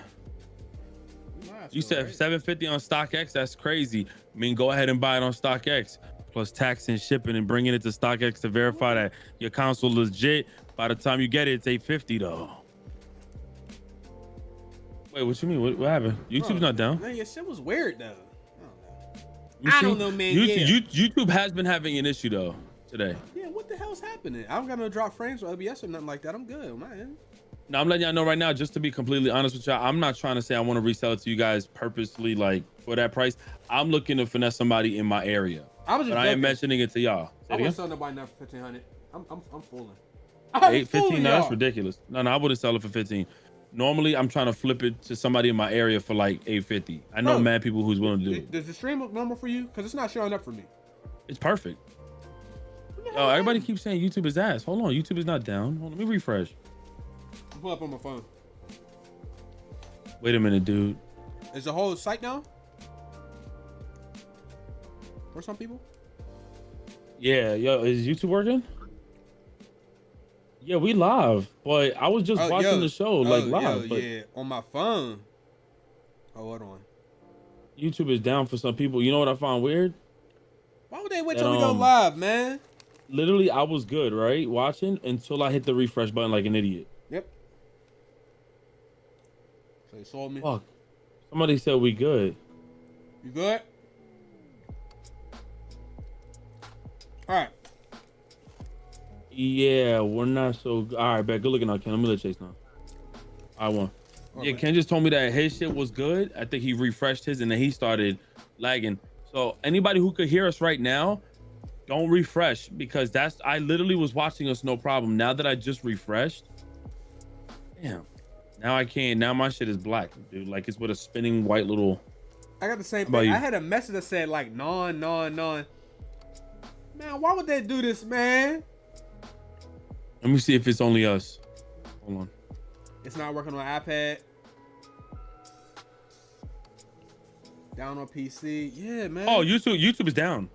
You said right? 750 on StockX. That's crazy. I mean, go ahead and buy it on StockX plus tax and shipping and bringing it to StockX to verify that your console is legit. By the time you get it, it's $850 though. Wait, what you mean? What happened? YouTube's not down. Man, your shit was weird though. I don't know, man. YouTube has been having an issue though today. Yeah, what the hell's happening? I don't got no drop frames or OBS or nothing like that. I'm good, man. Now I'm letting y'all know right now, just to be completely honest with y'all, I'm not trying to say I want to resell it to you guys purposely, like for that price. I'm looking to finesse somebody in my area. I am mentioning it to y'all. I wouldn't sell nobody now for 1,500. I'm fooling. 15? No, that's ridiculous. No, I wouldn't sell it for 15. Normally, I'm trying to flip it to somebody in my area for like $850. I know mad people who's willing to do it. Does the stream look normal for you? Because it's not showing up for me. It's perfect. Yo, everybody keeps saying YouTube is ass. Hold on, YouTube is not down. Hold on, let me refresh. Pull up on my phone. Wait a minute, dude. Is the whole site down? For some people? Yeah, yo, is YouTube working? Yeah, we live, but I was just watching the show live. Yeah, on my phone. Oh, hold on. YouTube is down for some people. You know what I found weird? Why would they wait till we go live, man? Literally, I was good, right? Watching until I hit the refresh button like an idiot. Yep. So you sold me? Fuck. Somebody said we good. You good? All right. Yeah, we're not so good. All right, bet. Good looking out, Ken. Let me let Chase know. I won. Okay. Yeah, Ken just told me that his shit was good. I think he refreshed his and then he started lagging. So anybody who could hear us right now, don't refresh because I literally was watching us no problem. Now that I just refreshed, damn. Now I can't. Now my shit is black, dude. Like it's with a spinning white little. I got the same How about thing. you? I had a message that said like non. Man, why would they do this, man? Let me see if it's only us. Hold on. It's not working on iPad. Down on PC. Yeah, man. Oh, YouTube is down.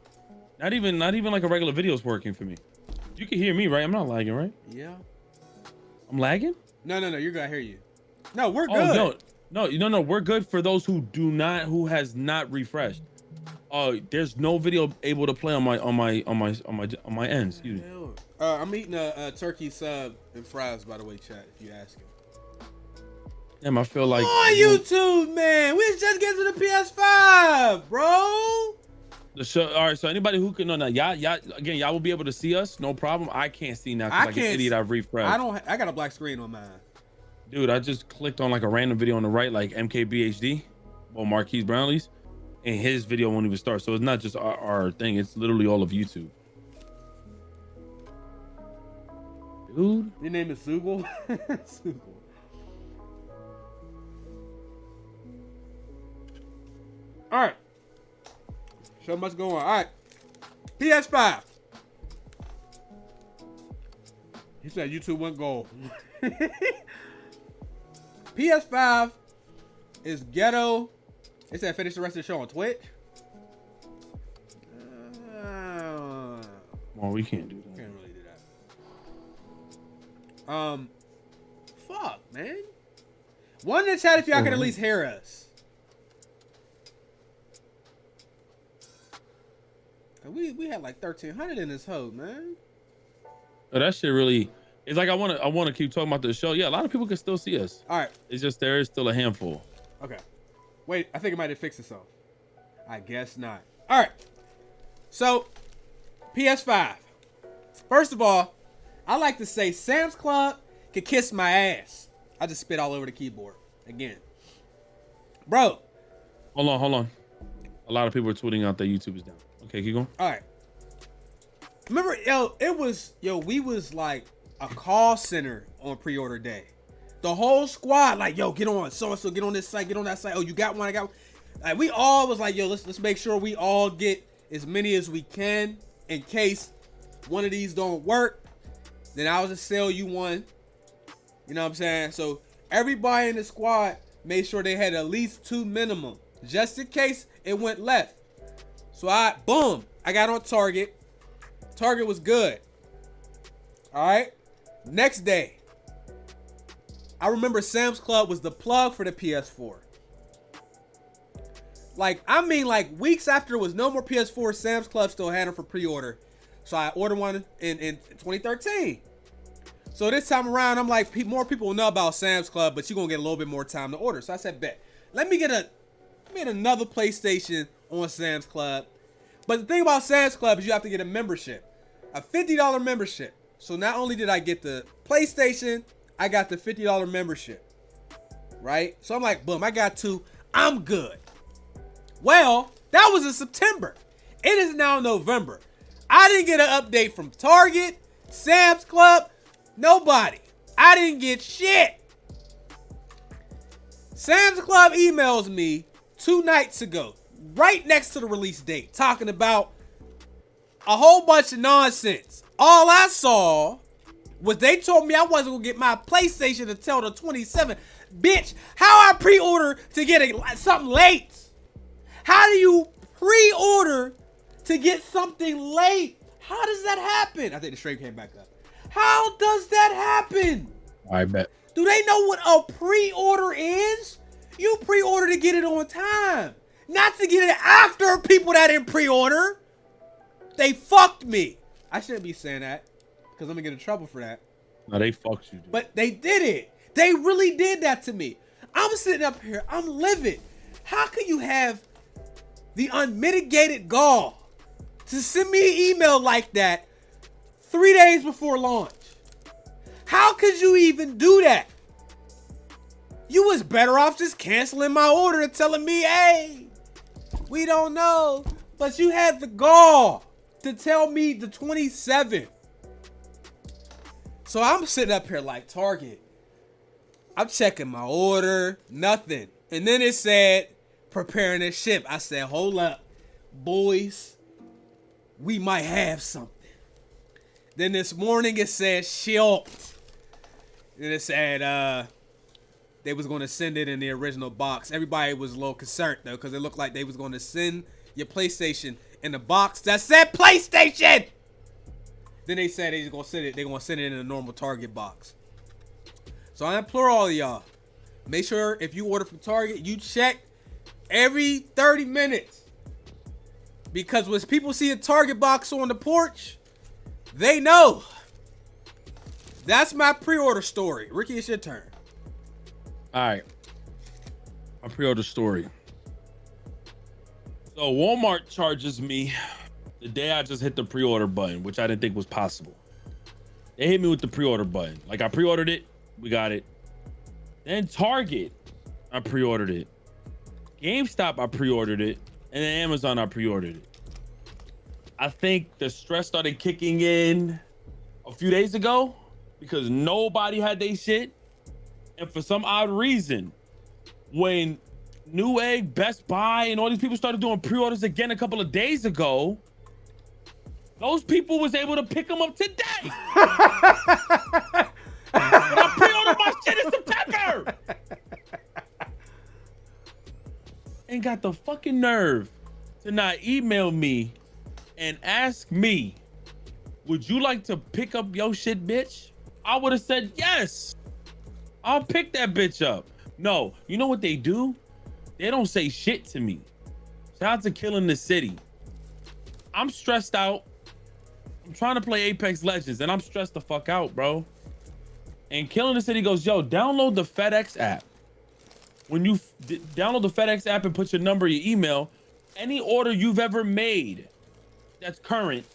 Not even like a regular video is working for me. You can hear me, right? I'm not lagging, right? Yeah. I'm lagging? No. You're good. I hear you. No, we're good. Oh no. We're good for those who has not refreshed. Oh, there's no video able to play on my end. Excuse me. I'm eating a turkey sub and fries, by the way, chat. If you ask him. Damn, I feel like On YouTube, man. We just get to the PS5, bro. the show. All right, so anybody who can know that, y'all will be able to see us, no problem. I can't see now because like an idiot, I've refreshed. I got a black screen on mine. Dude, I just clicked on like a random video on the right, like MKBHD or Marquise Brownlee's, and his video won't even start. So it's not just our thing; it's literally all of YouTube. Dude, Your name is Zoogle. Zoogle. All right. So much going on. All right. PS5. He said YouTube went gold. PS5 is ghetto. It said finish the rest of the show on Twitch. well, we can't do that. Can't really do that. Fuck, man. One in the chat if y'all can at least hear us. We had like 1,300 in this hoe, man. Oh, that shit really. It's like I want to keep talking about the show. Yeah, a lot of people can still see us. All right. It's just there is still a handful. Okay. Wait, I think it might have fixed itself. I guess not. All right. So, PS5. First of all, I like to say Sam's Club can kiss my ass. I just spit all over the keyboard again. Bro. Hold on. A lot of people are tweeting out that YouTube is down. Okay, keep going. All right. Remember, we was like a call center on pre-order day. The whole squad, like, yo, get on, so-and-so, get on this site, get on that site. Oh, you got one, I got one. Like, we all was like, yo, let's make sure we all get as many as we can in case one of these don't work. Then I'll just sell you one. You know what I'm saying? So everybody in the squad made sure they had at least 2 minimum, just in case it went left. So I got on Target. Target was good. All right. Next day, I remember Sam's Club was the plug for the PS4. Like weeks after it was no more PS4, Sam's Club still had them for pre-order. So I ordered one in 2013. So this time around, I'm like, more people will know about Sam's Club, but you're going to get a little bit more time to order. So I said, bet. Let me get another PlayStation on Sam's Club. But the thing about Sam's Club is you have to get a membership. A $50 membership. So not only did I get the PlayStation, I got the $50 membership. Right? So I'm like, boom, I got 2. I'm good. Well, that was in September. It is now November. I didn't get an update from Target, Sam's Club, nobody. I didn't get shit. Sam's Club emails me 2 nights ago, right next to the release date, talking about a whole bunch of nonsense. All I saw was they told me I wasn't gonna get my PlayStation until the 27th. Bitch, how I pre-order to get something late? How do you pre-order to get something late? How does that happen? I think the stream came back up. How does that happen? I bet. Do they know what a pre-order is? You pre-order to get it on time, not to get it after people that didn't pre-order. They fucked me. I shouldn't be saying that because I'm gonna get in trouble for that. No, they fucked you, dude. But they did it. They really did that to me. I'm sitting up here. I'm livid. How can you have the unmitigated gall to send me an email like that 3 days before launch? How could you even do that? You was better off just canceling my order and telling me, hey, we don't know. But you had the gall to tell me the 27th. So I'm sitting up here like, Target, I'm checking my order, nothing. And then it said, preparing to ship. I said, hold up, boys, we might have something. Then this morning it said, shipped. And it said, they was going to send it in the original box. Everybody was a little concerned, though, because it looked like they was going to send your PlayStation in the box that said PlayStation. Then they said they're going to send it. They're going to send it in a normal Target box. So I implore all of y'all, make sure if you order from Target, you check every 30 minutes. Because when people see a Target box on the porch, they know. That's my pre-order story. Ricky, it's your turn. All right. My pre-order story. So Walmart charges me the day I just hit the pre-order button, which I didn't think was possible. They hit me with the pre-order button. Like I pre-ordered it. We got it. Then Target, I pre-ordered it. GameStop, I pre-ordered it. And then Amazon, I pre-ordered it. I think the stress started kicking in a few days ago because nobody had their shit. And for some odd reason, when Newegg, Best Buy, and all these people started doing pre-orders again a couple of days ago, those people was able to pick them up today. But I pre-ordered my shit in September. And got the fucking nerve to not email me and ask me, would you like to pick up your shit, bitch? I would have said yes. I'll pick that bitch up. No, you know what they do? They don't say shit to me. Shout out to Killing the City. I'm stressed out. I'm trying to play Apex Legends and I'm stressed the fuck out, bro. And Killing the City goes, yo, download the FedEx app. When you download the FedEx app and put your number, your email, any order you've ever made that's current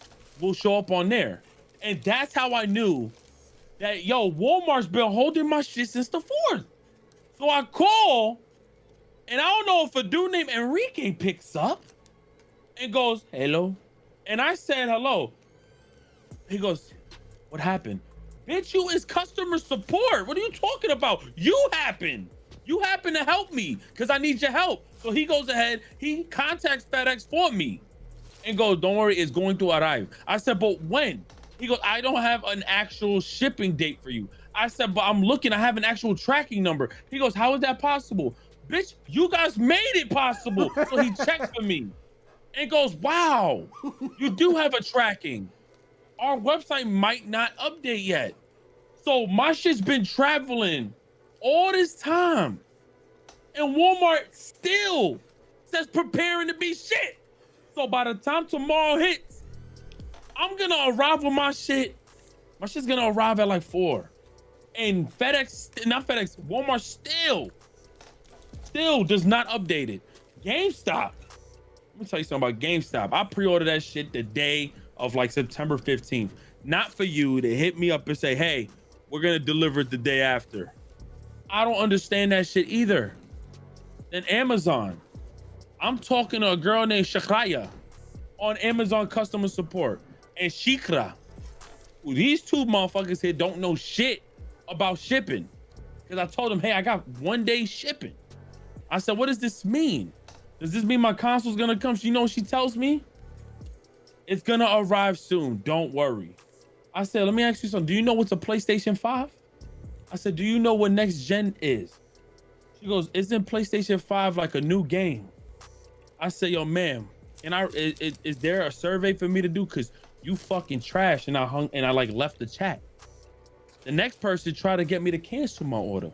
will show up on there. And that's how I knew that, yo, Walmart's been holding my shit since the 4th. So I call, and I don't know if a dude named Enrique picks up and goes, hello. And I said, hello. He goes, what happened? Bitch, you is customer support. What are you talking about? You happen to help me because I need your help. So he goes ahead, he contacts FedEx for me and goes, don't worry, it's going to arrive. I said, but when? He goes, I don't have an actual shipping date for you. I said, but I'm looking, I have an actual tracking number. He goes, how is that possible? Bitch, you guys made it possible. So he checks for me and goes, wow, you do have a tracking. Our website might not update yet. So my shit's been traveling all this time. And Walmart still says preparing to be shit. So by the time tomorrow hits, I'm gonna arrive with my shit. My shit's gonna arrive at like 4. And Walmart still does not update it. GameStop, let me tell you something about GameStop. I pre-ordered that shit the day of like September 15th. Not for you to hit me up and say, hey, we're gonna deliver it the day after. I don't understand that shit either. Then Amazon, I'm talking to a girl named Shakraya on Amazon customer support. And Shikra, these two motherfuckers here don't know shit about shipping. Because I told them, hey, I got 1 day shipping. I said, what does this mean? Does this mean my console's gonna come? You know what she tells me? It's gonna arrive soon, don't worry. I said, let me ask you something. Do you know what's a PlayStation 5? I said, do you know what next gen is? She goes, isn't PlayStation 5 like a new game? I said, yo, ma'am, is there a survey for me to do? Cause you fucking trash. And I like left the chat. The next person tried to get me to cancel my order.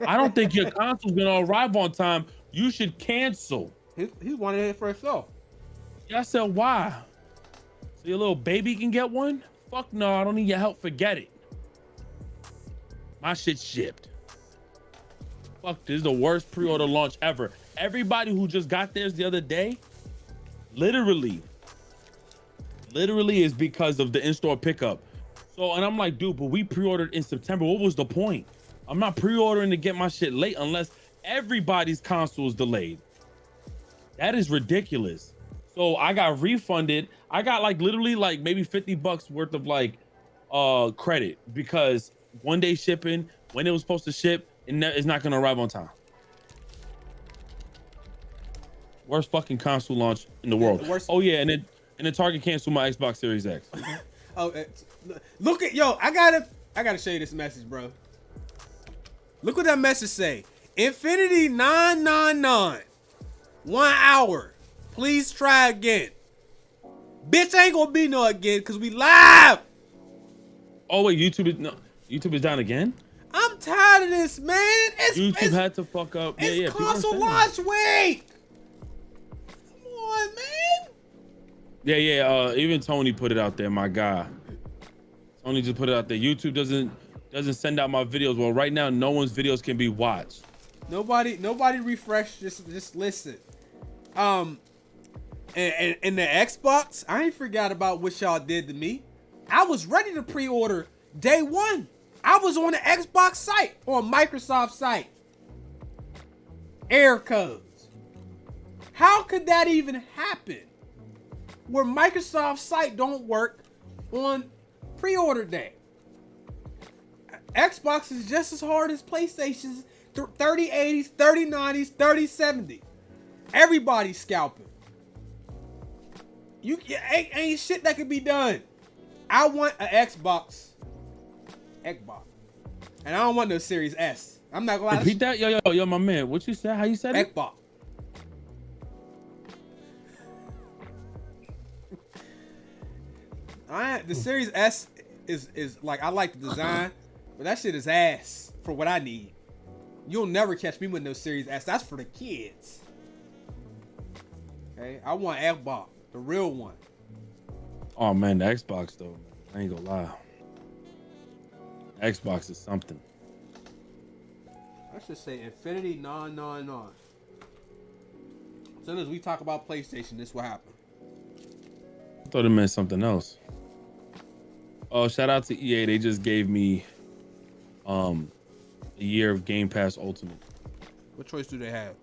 I don't think your console's gonna arrive on time. You should cancel. He wanted it for himself. Yeah, I said, why? So your little baby can get one? Fuck no, I don't need your help. Forget it. My shit shipped. Fuck, this is the worst pre-order launch ever. Everybody who just got theirs the other day, literally is because of the in-store pickup. So, and I'm like, dude, but we pre-ordered in September. What was the point? I'm not pre-ordering to get my shit late unless everybody's console is delayed. That is ridiculous. So I got refunded. I got like literally like maybe $50 worth of like credit because 1 day shipping, when it was supposed to ship, it's not gonna arrive on time. Worst fucking console launch in the world. Oh yeah, and then Target canceled my Xbox Series X. Oh, look at I gotta show you this message, bro. Look what that message say. Infinity 999. 1 hour. Please try again. Bitch ain't gonna be no again because we live. Oh wait, YouTube is down again? I'm tired of this, man. YouTube had to fuck up. It's console launch week. Come on, man. Yeah. Even Tony put it out there, my guy. Tony just put it out there. YouTube doesn't send out my videos. Well, right now, no one's videos can be watched. Nobody refresh. Just listen. And the Xbox, I ain't forgot about what y'all did to me. I was ready to pre-order day one. I was on the Xbox site, on Microsoft site. Error codes. How could that even happen? Where Microsoft site don't work on pre-order day. Xbox is just as hard as PlayStation's 3080s, 3090s, 3070. Everybody's scalping. Ain't shit that can be done. I want an Xbox. And I don't want no Series S. I'm not gonna lie. Repeat that, yo, my man. What you said? How you said it? Xbox. The Series S is like, I like the design, but that shit is ass for what I need. You'll never catch me with no Series S. That's for the kids. Okay, I want Xbox, the real one. Oh man, the Xbox though, man. I ain't gonna lie. Xbox is something. I should say Infinity 999. As soon as we talk about PlayStation, this will happen. I thought it meant something else. Oh, shout out to EA. They just gave me a year of Game Pass Ultimate. What choice do they have?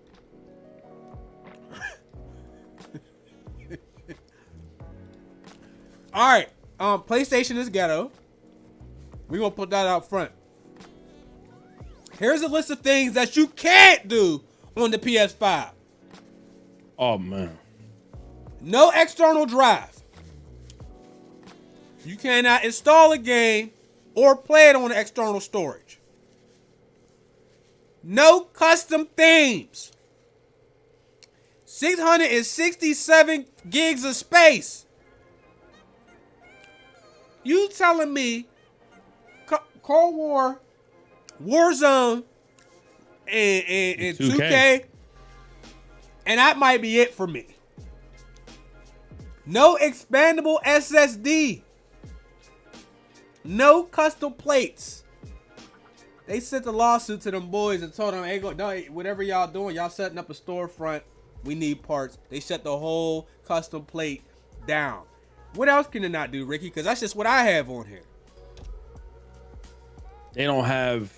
All right. PlayStation is ghetto. We're going to put that out front. Here's a list of things that you can't do on the PS5. Oh, man. No external drive. You cannot install a game or play it on external storage. No custom themes. 667 gigs of space. You telling me Cold War, Warzone, and 2K, and that might be it for me. No expandable SSD. No custom plates. They sent a lawsuit to them boys and told them, hey, whatever y'all doing, y'all setting up a storefront, we need parts. They shut the whole custom plate down. What else can they not do, Ricky? Because that's just what I have on here. They don't have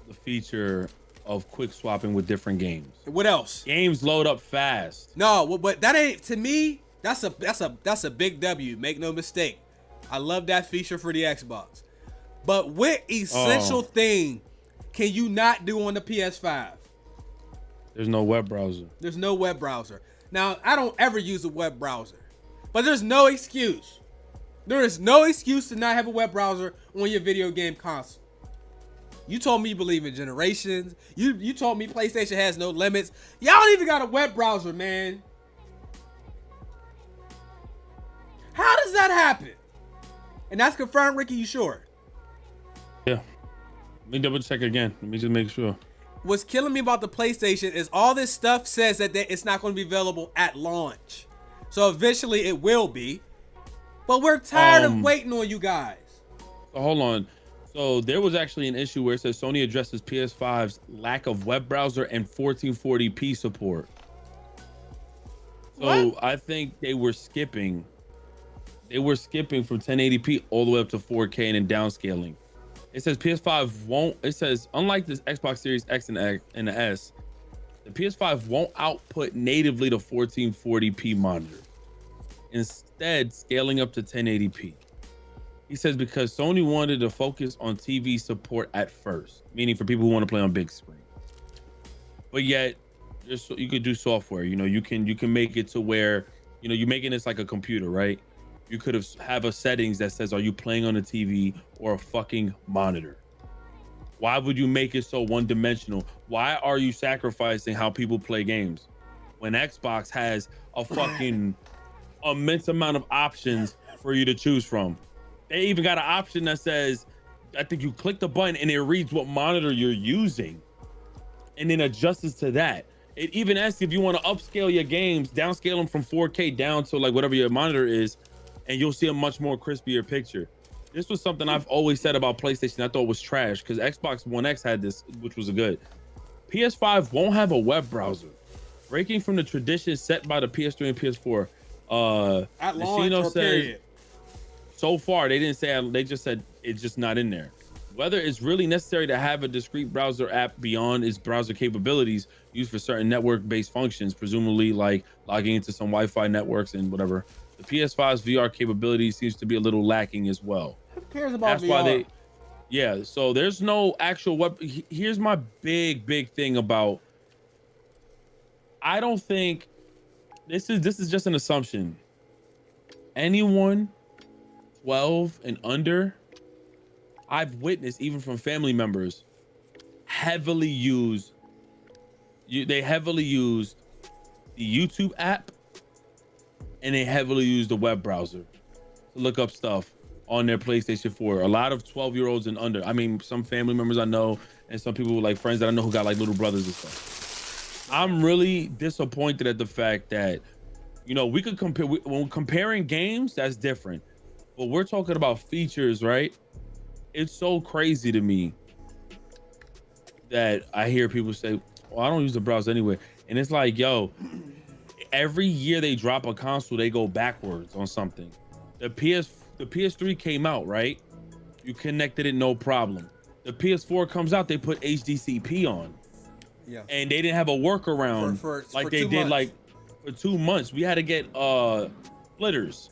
the feature of quick swapping with different games. What else? Games load up fast. No, but that ain't, to me, that's a big W. Make no mistake. I love that feature for the Xbox. But what essential thing can you not do on the PS5? There's no web browser. There's no web browser. Now, I don't ever use a web browser. But there's no excuse. There is no excuse to not have a web browser on your video game console. You told me you believe in generations. You told me PlayStation has no limits. Y'all don't even got a web browser, man. How does that happen? And that's confirmed, Ricky, you sure? Yeah. Let me double check again. Let me just make sure. What's killing me about the PlayStation is all this stuff says that it's not going to be available at launch. So eventually it will be. But we're tired of waiting on you guys. So hold on. So there was actually an issue where it says Sony addresses PS5's lack of web browser and 1440p support. So what? I think they were skipping from 1080p all the way up to 4K and then downscaling. It says PS5 won't, it says, unlike this Xbox Series X and the S, the PS5 won't output natively to 1440p monitor. Instead, scaling up to 1080p. He says because Sony wanted to focus on TV support at first, meaning for people who want to play on big screen. But yet, you could do software. You know, you can make it to where, you know, you're making this like a computer, right? You could have a settings that says, are you playing on a TV or a fucking monitor? Why would you make it so one-dimensional? Why are you sacrificing how people play games when Xbox has a fucking immense amount of options for you to choose from? They even got an option that says, I think you click the button and it reads what monitor you're using and then adjusts to that. It even asks if you want to upscale your games, downscale them from 4K down to like whatever your monitor is, and you'll see a much more crispier picture. This was something I've always said about PlayStation I thought was trash, because Xbox One X had this, which was a good. PS5 won't have a web browser, breaking from the tradition set by the PS3 and PS4. At launch or period? So far, they didn't say, they just said it's just not in there. Whether it's really necessary to have a discrete browser app beyond its browser capabilities used for certain network-based functions, presumably like logging into some Wi-Fi networks and whatever, the PS5's VR capability seems to be a little lacking as well. Who cares about That's VR? why yeah, so there's no actual web. Here's my big thing about, I don't think, this is just an assumption. Anyone 12 and under, I've witnessed, even from family members, heavily use the YouTube app, and they heavily use the web browser to look up stuff on their PlayStation 4. A lot of 12-year-olds and under. I mean, some family members I know, and some people like friends that I know who got like little brothers and stuff. I'm really disappointed at the fact that, you know, we could compare, when comparing games, that's different. But we're talking about features, right? It's so crazy to me that I hear people say, well, I don't use the browser anyway. And it's like, yo, every year they drop a console, they go backwards on something. The PS3 came out, right? You connected it, no problem. The PS4 comes out, they put HDCP on. Yeah. And they didn't have a workaround like they did like for 2 months. We had to get splitters.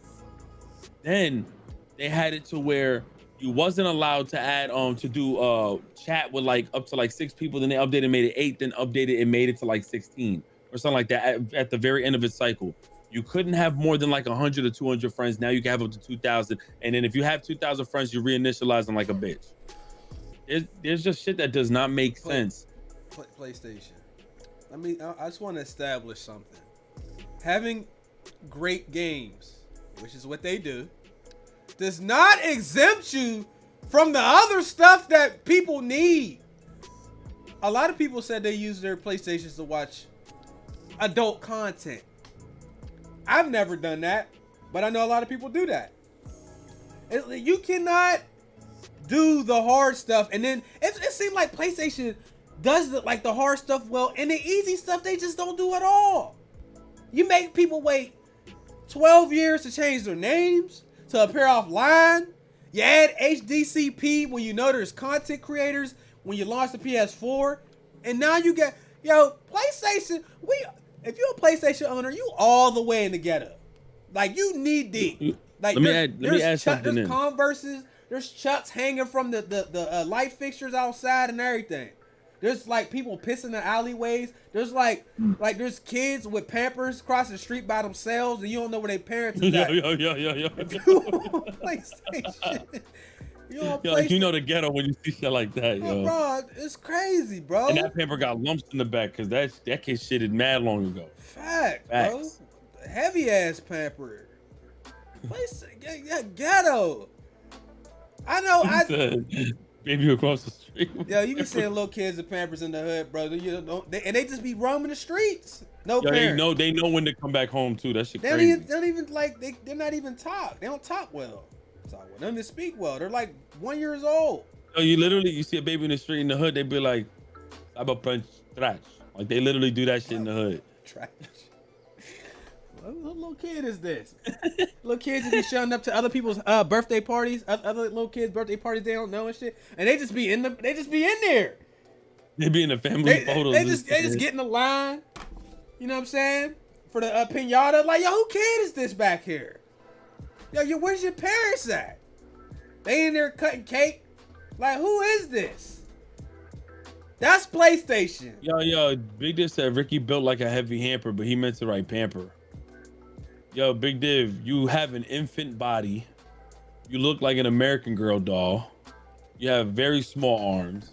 Then they had it to where you wasn't allowed to add to do chat with like up to like 6 people. Then they updated and made it 8, then updated and made it to like 16 or something like that at the very end of its cycle. You couldn't have more than like 100 or 200 friends. Now you can have up to 2,000. And then if you have 2,000 friends, you reinitialize them like a bitch. There's just shit that does not make sense. PlayStation. I just want to establish something. Having great games, which is what they do, does not exempt you from the other stuff that people need. A lot of people said they use their PlayStations to watch adult content. I've never done that, but I know a lot of people do that. You cannot do the hard stuff, and then it seems like PlayStation does the hard stuff well, and the easy stuff they just don't do at all. You make people wait 12 years to change their names, to appear offline. You add HDCP when you know there's content creators when you launch the PS4, and now you get, PlayStation. If you're a PlayStation owner, you all the way in the ghetto. Like, you need deep. Like, let me add something there's in. Converses, there's Chucks hanging from the light fixtures outside and everything. There's like people pissing in the alleyways. There's like there's kids with Pampers crossing the street by themselves, and you don't know where their parents is at. Yo. PlayStation. You know the ghetto when you see shit like that, yo. Bro, it's crazy, bro. And that pamper got lumps in the back because that kid shitted mad long ago. Facts. Bro. Heavy ass pamper. PlayStation, ghetto. I know. Baby across the street. Yo, you be seeing little kids with Pampers in the hood, bro. And they just be roaming the streets. No parents. They know when to come back home too. That shit They crazy. don't even they're not even talk. They don't talk well. They don't even speak well. They're like 1 year old. So you see a baby in the street in the hood, they be like, "I'm a punch trash." Like they literally do that shit in the hood. Trash. What little kid is this? Little kids that be showing up to other people's birthday parties, other little kids' birthday parties they don't know and shit, and they just be in there. They be in the family photos. They just get in the line. You know what I'm saying? For the pinata, like, yo, who kid is this back here? Yo, where's your parents at? They in there cutting cake. Like, who is this? That's PlayStation. Yo, Big Div said Ricky built like a heavy hamper, but he meant to write pamper. Yo, Big Div, you have an infant body. You look like an American Girl doll. You have very small arms.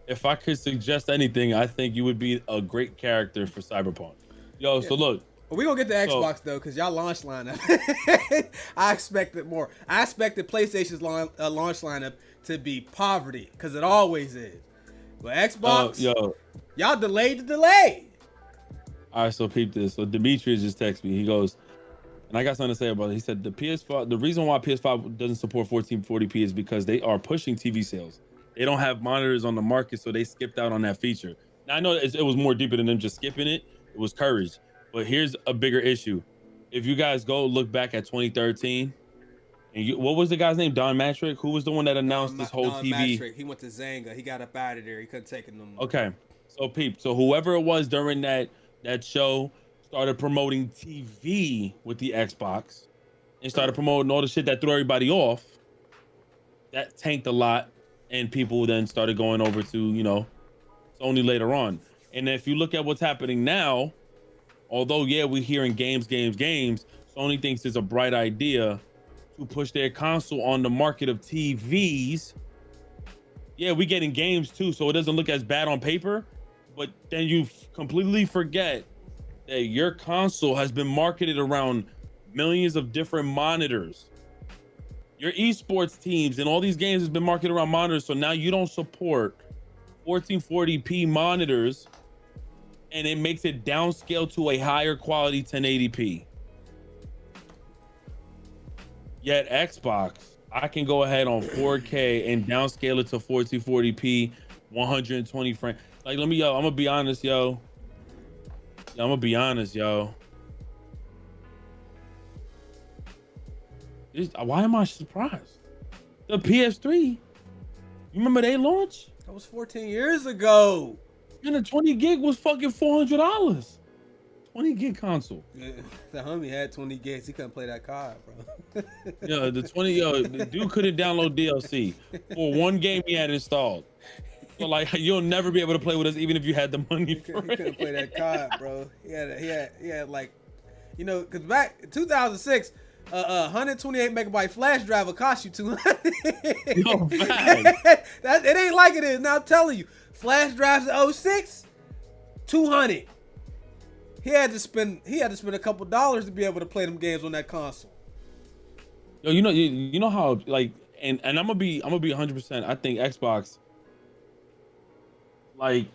If I could suggest anything, I think you would be a great character for Cyberpunk. Yo, so look. Well, we gonna get the Xbox though, cause y'all launch lineup. I expected more. I expected PlayStation's launch lineup to be poverty, cause it always is. But Xbox, y'all delayed the delay. All right, so peep this. So Demetrius just texted me. He goes, and I got something to say about it. He said the PS5, the reason why PS5 doesn't support 1440p is because they are pushing TV sales. They don't have monitors on the market, so they skipped out on that feature. Now I know it was more deeper than them just skipping it. It was courage. But here's a bigger issue. If you guys go look back at 2013, and what was the guy's name? Don Matrick? Who was the one that announced this whole Don TV? Matrick. He went to Zanga. He got up out of there. He couldn't take it no more. Okay, so peep. So whoever it was during that show started promoting TV with the Xbox and started promoting all the shit that threw everybody off. That tanked a lot, and people then started going over to, you know, Sony later on. And if you look at what's happening now, although, yeah, we're hearing games, Sony thinks it's a bright idea to push their console on the market of TVs. Yeah, we're getting games too, so it doesn't look as bad on paper, but then you completely forget that your console has been marketed around millions of different monitors. Your esports teams and all these games has been marketed around monitors, so now you don't support 1440p monitors, and it makes it downscale to a higher quality 1080p. Yet Xbox, I can go ahead on 4K and downscale it to 1440p, 120 frames. Like, I'm gonna be honest, yo. Why am I surprised? The PS3, you remember they launched? That was 14 years ago. And the 20 gig was fucking $400. 20 gig console. Yeah, the homie had 20 gigs. He couldn't play that card, bro. The dude couldn't download DLC for one game he had installed. So like, you'll never be able to play with us even if you had the money for it. He couldn't play that card, bro. He had like, you know, cause back in 2006, 128 megabyte flash drive will cost you $200. No, It ain't like it is now. I'm telling you, flash drives in 06, $200. He had to spend a couple dollars to be able to play them games on that console. Yo, you know how, like, and I'm gonna be 100%. I think Xbox, like,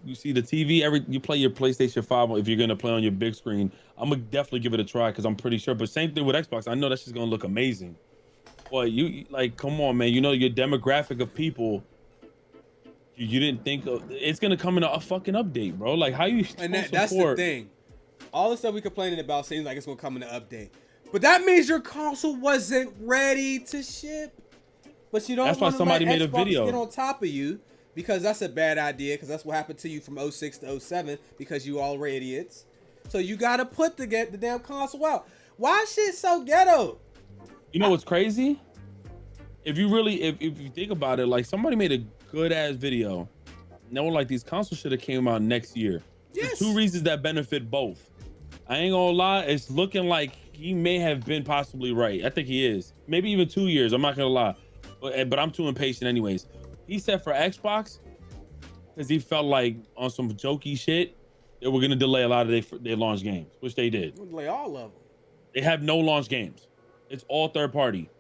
you see the TV, you play your PlayStation 5 if you're gonna play on your big screen. I'm gonna definitely give it a try because I'm pretty sure. But same thing with Xbox. I know that's just gonna look amazing. But you like, come on, man. You know your demographic of people. You didn't think it's gonna come in a fucking update, bro. Like, how you? And that's the thing. All the stuff we complaining about seems like it's gonna come in an update, but that means your console wasn't ready to ship. But you don't. That's why somebody made a video. Get on top of you, because that's a bad idea. Because that's what happened to you from 06 to 07. Because you all were idiots. So you gotta put the damn console out. Why shit so ghetto? You know what's crazy? If you think about it, like, somebody made a good ass video. And they were like, these consoles should have came out next year. Yes. For two reasons that benefit both. I ain't gonna lie, it's looking like he may have been possibly right. I think he is. Maybe even 2 years. I'm not gonna lie. But I'm too impatient anyways. He said for Xbox, because he felt like on some jokey shit, they were gonna delay a lot of their launch games, which they did. Delay all of them. They have no launch games. It's all third party.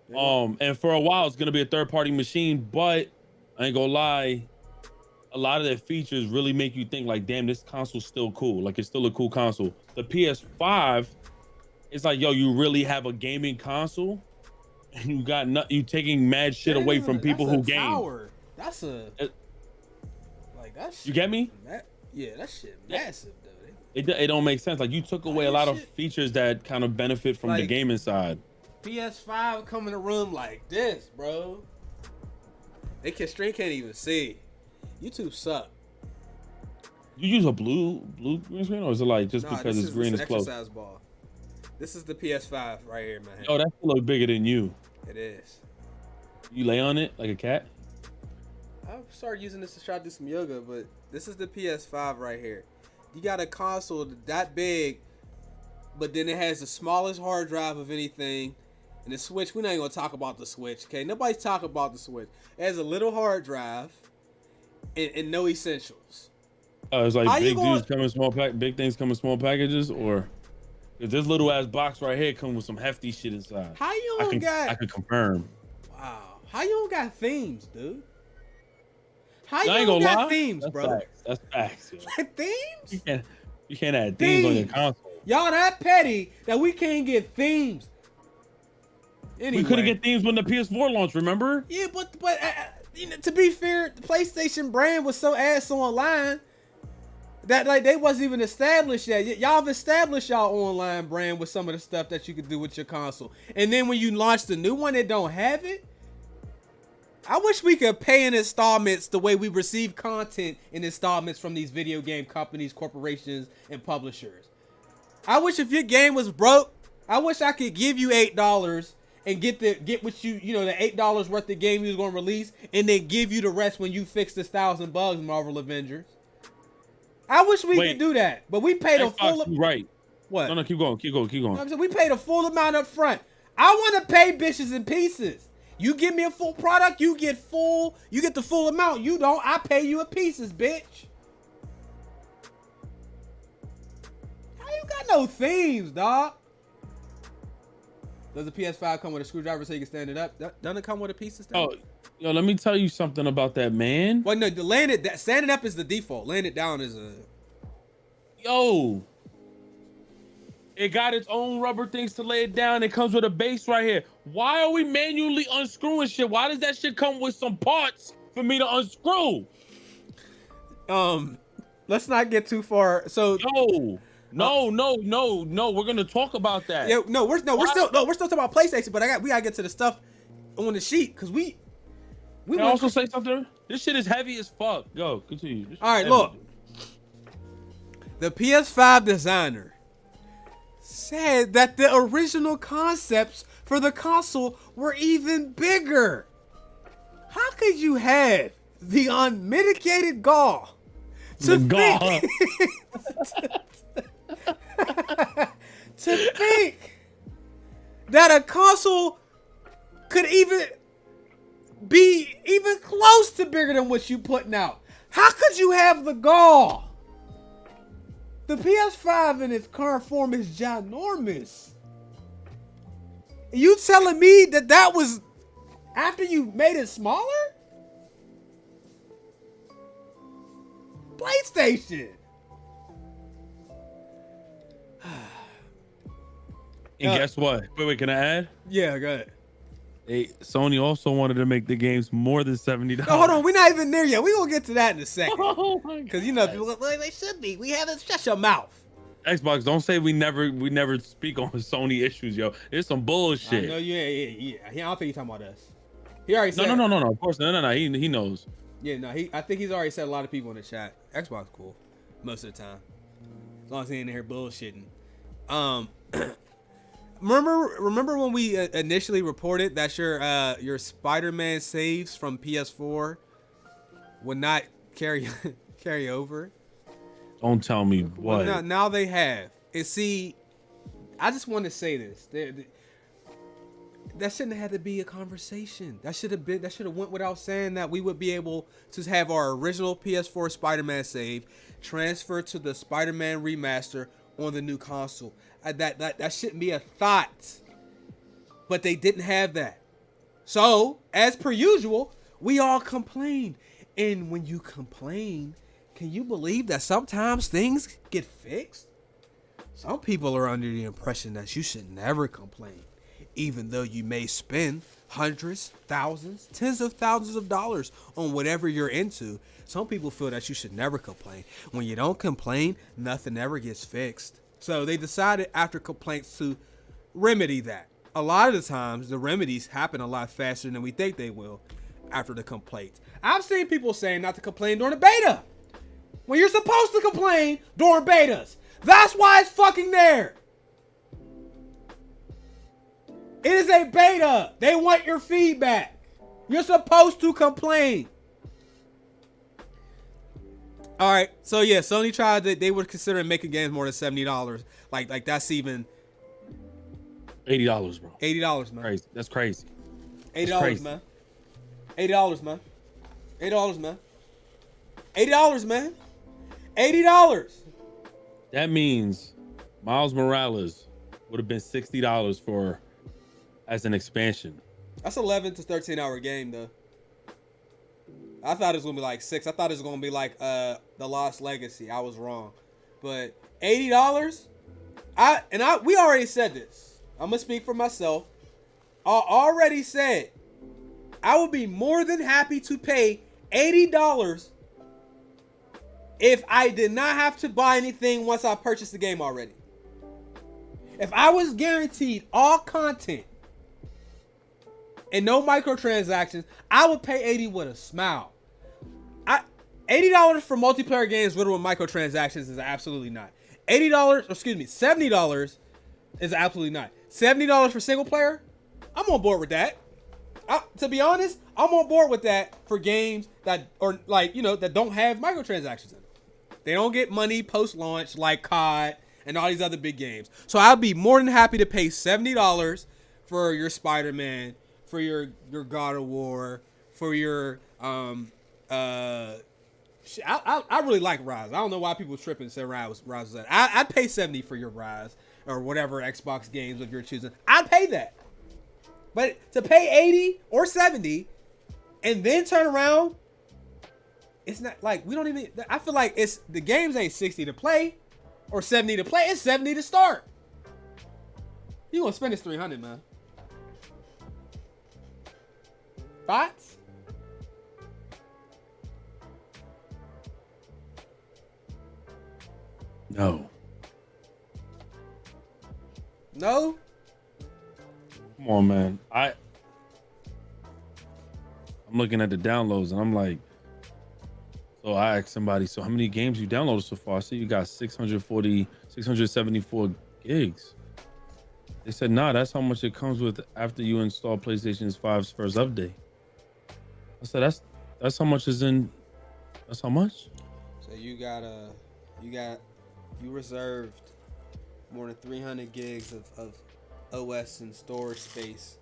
And for a while, it's gonna be a third party machine, but I ain't gonna lie, a lot of their features really make you think like, damn, this console's still cool. Like, it's still a cool console. The PS5, it's like, yo, you really have a gaming console, and you taking mad shit away from people who game. Tower. That's a like that shit. You get me? Yeah, that shit massive though. It don't make sense. Like, you took away a lot of features that kind of benefit from the gaming side. PS5 come in the room like this, bro. Stream can't even see. YouTube suck. You use a blue green screen, or is it like just because it's green is close? Exercise ball. This is the PS5 right here, man. Oh, that's a little bigger than you. It is. You lay on it like a cat? I've started using this to try to do some yoga, but this is the PS5 right here. You got a console that big, but then it has the smallest hard drive of anything. And the Switch, we're not even going to talk about the Switch, okay? Nobody's talking about the Switch. It has a little hard drive and no essentials. Oh, it's like big dudes come in small big things come in small packages, or if this little ass box right here come with some hefty shit inside. How you don't got? I can confirm. Wow. How you don't got themes, dude? How I you ain't don't gonna got lie. themes, That's bro? facts. That's facts. Yo. Themes? You can't add themes on your console. Y'all that petty that we can't get themes. Anyway. We couldn't get themes when the PS4 launched, remember? Yeah, but you know, to be fair, the PlayStation brand was so ass online that like they wasn't even established yet. Y'all have established y'all online brand with some of the stuff that you could do with your console. And then when you launch the new one that don't have it, I wish we could pay in installments the way we receive content in installments from these video game companies, corporations, and publishers. I wish if your game was broke, I wish I could give you $8 and get what you know, the $8 worth of game you was gonna release, and then give you the rest when you fix this 1,000 bugs, Marvel Avengers. I wish we could do that, but we paid a full. Right. What? No, keep going. We paid a full amount up front. I want to pay bitches in pieces. You give me a full product, you get the full amount. You don't, I pay you in pieces, bitch. How you got no themes, dog? Does the PS5 come with a screwdriver so you can stand it up? Doesn't it come with a piece of stuff? Oh, yo, let me tell you something about that, man. Well, no, standing up is the default. Laying it down is a... Yo. It got its own rubber things to lay it down. It comes with a base right here. Why are we manually unscrewing shit? Why does that shit come with some parts for me to unscrew? Let's not get too far. So No. We're gonna talk about that. Yeah, we're still talking about PlayStation, but we gotta get to the stuff on the sheet because we Can I also say something? This shit is heavy as fuck. Go, continue. All right, look. The PS5 designer said that the original concepts for the console were even bigger. How could you have the unmitigated gall to think that a console could even be even close to bigger than what you putting out? How could you have the gall? The PS5 in its current form is ginormous. You telling me that was after you made it smaller? PlayStation. And guess what? Wait, can I add? Yeah, go ahead. Sony also wanted to make the games more than $70. No, hold on, we're not even there yet. We're gonna get to that in a second. Oh my God. Because you know, people like, they should be. We haven't shut your mouth. Xbox, don't say we never speak on Sony issues, yo. It's some bullshit. I know, yeah. I don't think he's talking about us. He already said. No. Of course, no. He knows. Yeah, no. I think he's already said a lot of people in the chat. Xbox cool, most of the time, as long as he ain't in here bullshitting. Remember when we initially reported that your Spider-Man saves from PS4 would not carry over? Don't tell me what. Well, now they have. And see, I just want to say this. That shouldn't have had to be a conversation. That should have went without saying that we would be able to have our original PS4 Spider-Man save transfer to the Spider-Man remaster on the new console. That shouldn't be a thought. But they didn't have that. So, as per usual, we all complained. And when you complain, can you believe that sometimes things get fixed? Some people are under the impression that you should never complain, even though you may spend hundreds, thousands, tens of thousands of dollars on whatever you're into. Some people feel that you should never complain. When you don't complain, nothing ever gets fixed. So they decided after complaints to remedy that. A lot of the times, the remedies happen a lot faster than we think they will after the complaints. I've seen people saying not to complain during the beta, when you're supposed to complain during betas. That's why it's fucking there. It is a beta. They want your feedback. You're supposed to complain. All right. So yeah, Sony tried that. They were considering making games more than $70. Like that's even $80, bro. $80, man. Crazy. That's crazy. $80, man. $80, man. $80, man. $80, man. $80. That means Miles Morales would have been $60 for as an expansion. That's 11 to 13 hour game though. I thought it was gonna be like 6. I thought it was gonna be like The Lost Legacy. I was wrong. But $80? We already said this. I'm gonna speak for myself. I already said I would be more than happy to pay $80 if I did not have to buy anything once I purchased the game already. If I was guaranteed all content and no microtransactions, I would pay $80 with a smile. $80 for multiplayer games riddled with microtransactions is absolutely not. $70 is absolutely not. $70 for single player, I'm on board with that. To be honest, I'm on board with that for games that are that don't have microtransactions in them. They don't get money post-launch like COD and all these other big games. So I'll be more than happy to pay $70 for your Spider-Man, for your God of War, for your I really like Rise. I don't know why people tripping and say Rise was that. I'd pay $70 for your Rise or whatever Xbox games of your choosing. I'd pay that. But to pay $80 or $70 and then turn around, it's not like we don't even. I feel like it's the games ain't $60 to play or $70 to play. It's $70 to start. You gonna spend this $300, man? Thoughts? No. No? Come on, man. I'm looking at the downloads and I'm like, so I asked somebody, so how many games you downloaded so far? I see you got 674 gigs. They said, nah, that's how much it comes with after you install PlayStation 5's first update. I said, that's how much is in, that's how much? So you reserved more than 300 gigs of OS and storage space,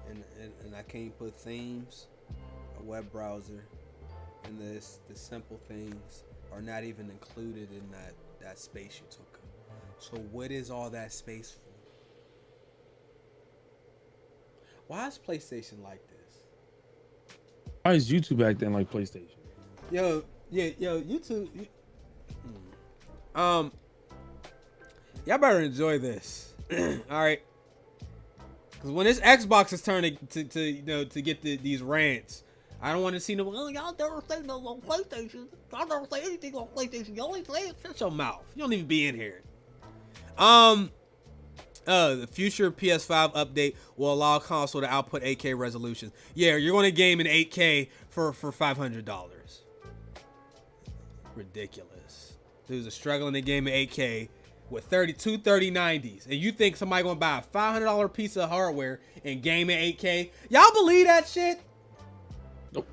and I can't put themes, a web browser, and the simple things are not even included in that space you took. So what is all that space for? Why is PlayStation like this? Why is YouTube acting like PlayStation? Yo, YouTube. Y'all better enjoy this. All right. Because when this Xbox is turning to get these rants, I don't want to see no. Oh, y'all never say no on PlayStation. Y'all never say anything on PlayStation. You only say it. Shut your mouth. You don't even be in here. The future PS5 update will allow console to output 8K resolutions. Yeah, you're going to game in 8K for $500. Ridiculous. Dudes are struggling to game in 8K with 3090s, and you think somebody gonna buy a $500 piece of hardware and game in 8K? Y'all believe that shit? Nope.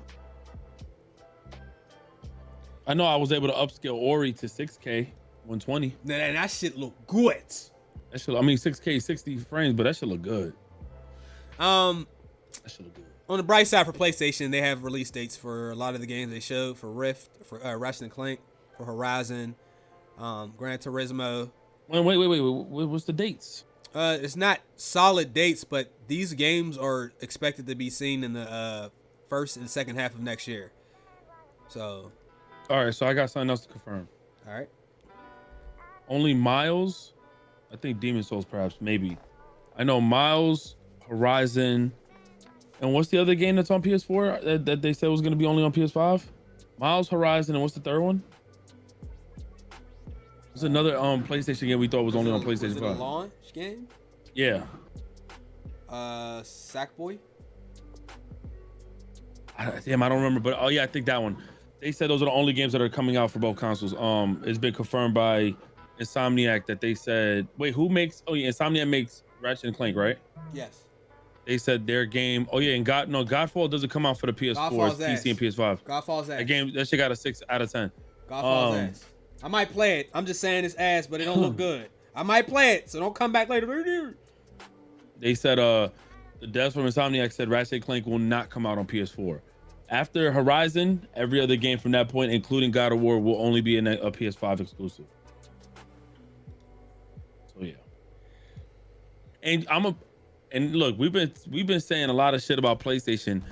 I know I was able to upscale Ori to 6K 120. That shit look good. That shit, I mean 6K 60 frames, but that shit look good. That shit look good. On the bright side for PlayStation, they have release dates for a lot of the games they showed for Rift, for Ratchet and Clank, for Horizon, Gran Turismo. Wait, what's the dates? It's not solid dates, but these games are expected to be seen in the first and second half of next year. So, all right, so I got something else to confirm. All right. Only Miles, I think Demon Souls perhaps, maybe. I know Miles, Horizon, and what's the other game that's on PS4 that they said was going to be only on PS5? Miles, Horizon, and what's the third one? It's another PlayStation game we thought was only on PlayStation 5. Was it a launch game? Yeah. Sackboy? Damn, I don't remember, but oh yeah, I think that one. They said those are the only games that are coming out for both consoles. It's been confirmed by Insomniac that they said, wait, who makes? Oh yeah, Insomniac makes Ratchet and Clank, right? Yes. They said their game. Oh yeah, and Godfall doesn't come out for the PS4, Godfall's it's PC and PS5. Godfall's ass. That game, that shit got a 6 out of 10. Godfall's ass. I might play it. I'm just saying it's ass, but it don't look good. I might play it, so don't come back later. They said the devs from Insomniac said Ratchet & Clank will not come out on PS4. After Horizon, every other game from that point, including God of War, will only be a PS5 exclusive. So yeah. And look, we've been saying a lot of shit about PlayStation,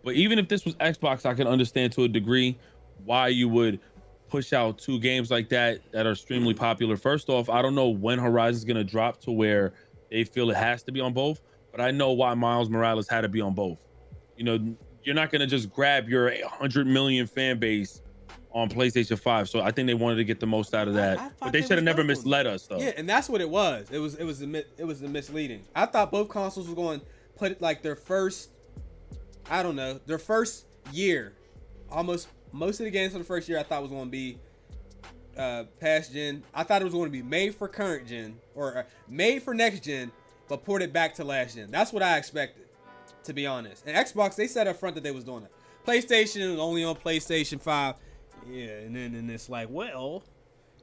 but even if this was Xbox, I can understand to a degree why you would push out 2 games like that are extremely popular. First off, I don't know when Horizon's gonna drop to where they feel it has to be on both, but I know why Miles Morales had to be on both. You know, you're not gonna just grab your 100 million fan base on PlayStation 5. So I think they wanted to get the most out of that. But they should have never misled us though. Yeah, and that's what it was. It was the misleading. I thought both consoles were going to put it like their first year. Almost most of the games for the first year I thought was going to be past gen. I thought it was going to be made for current gen or made for next gen, but ported back to last gen. That's what I expected, to be honest. And Xbox, they said up front that they was doing it. PlayStation was only on PlayStation 5. Yeah, and then it's like, well,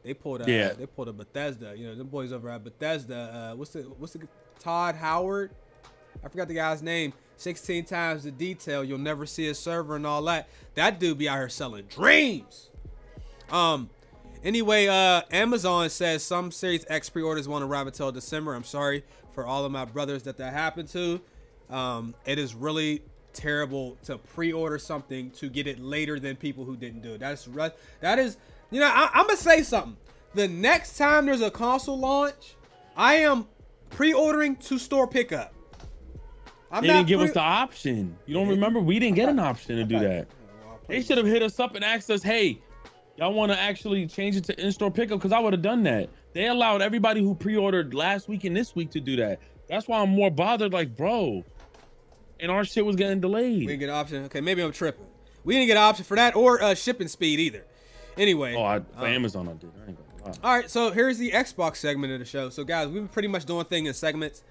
they pulled a Bethesda. You know, them boys over at Bethesda. What's the Todd Howard? I forgot the guy's name. 16 times the detail. You'll never see a server and all that. That dude be out here selling dreams. Anyway, Amazon says some Series X pre-orders won't arrive until December. I'm sorry for all of my brothers that happened to. It is really terrible to pre-order something to get it later than people who didn't do it. That is, you know, I'm gonna say something. The next time there's a console launch, I am pre-ordering to store pickup. They didn't give us the option. You don't remember? We didn't get an option to do that. They should have hit us up and asked us, hey, y'all want to actually change it to in-store pickup? Because I would have done that. They allowed everybody who pre-ordered last week and this week to do that. That's why I'm more bothered, like, bro. And our shit was getting delayed. We didn't get an option. Okay, maybe I'm tripping. We didn't get an option for that or shipping speed either. Anyway. For Amazon I did. I ain't gonna lie. All right, so here's the Xbox segment of the show. So guys, we've been pretty much doing things in segments.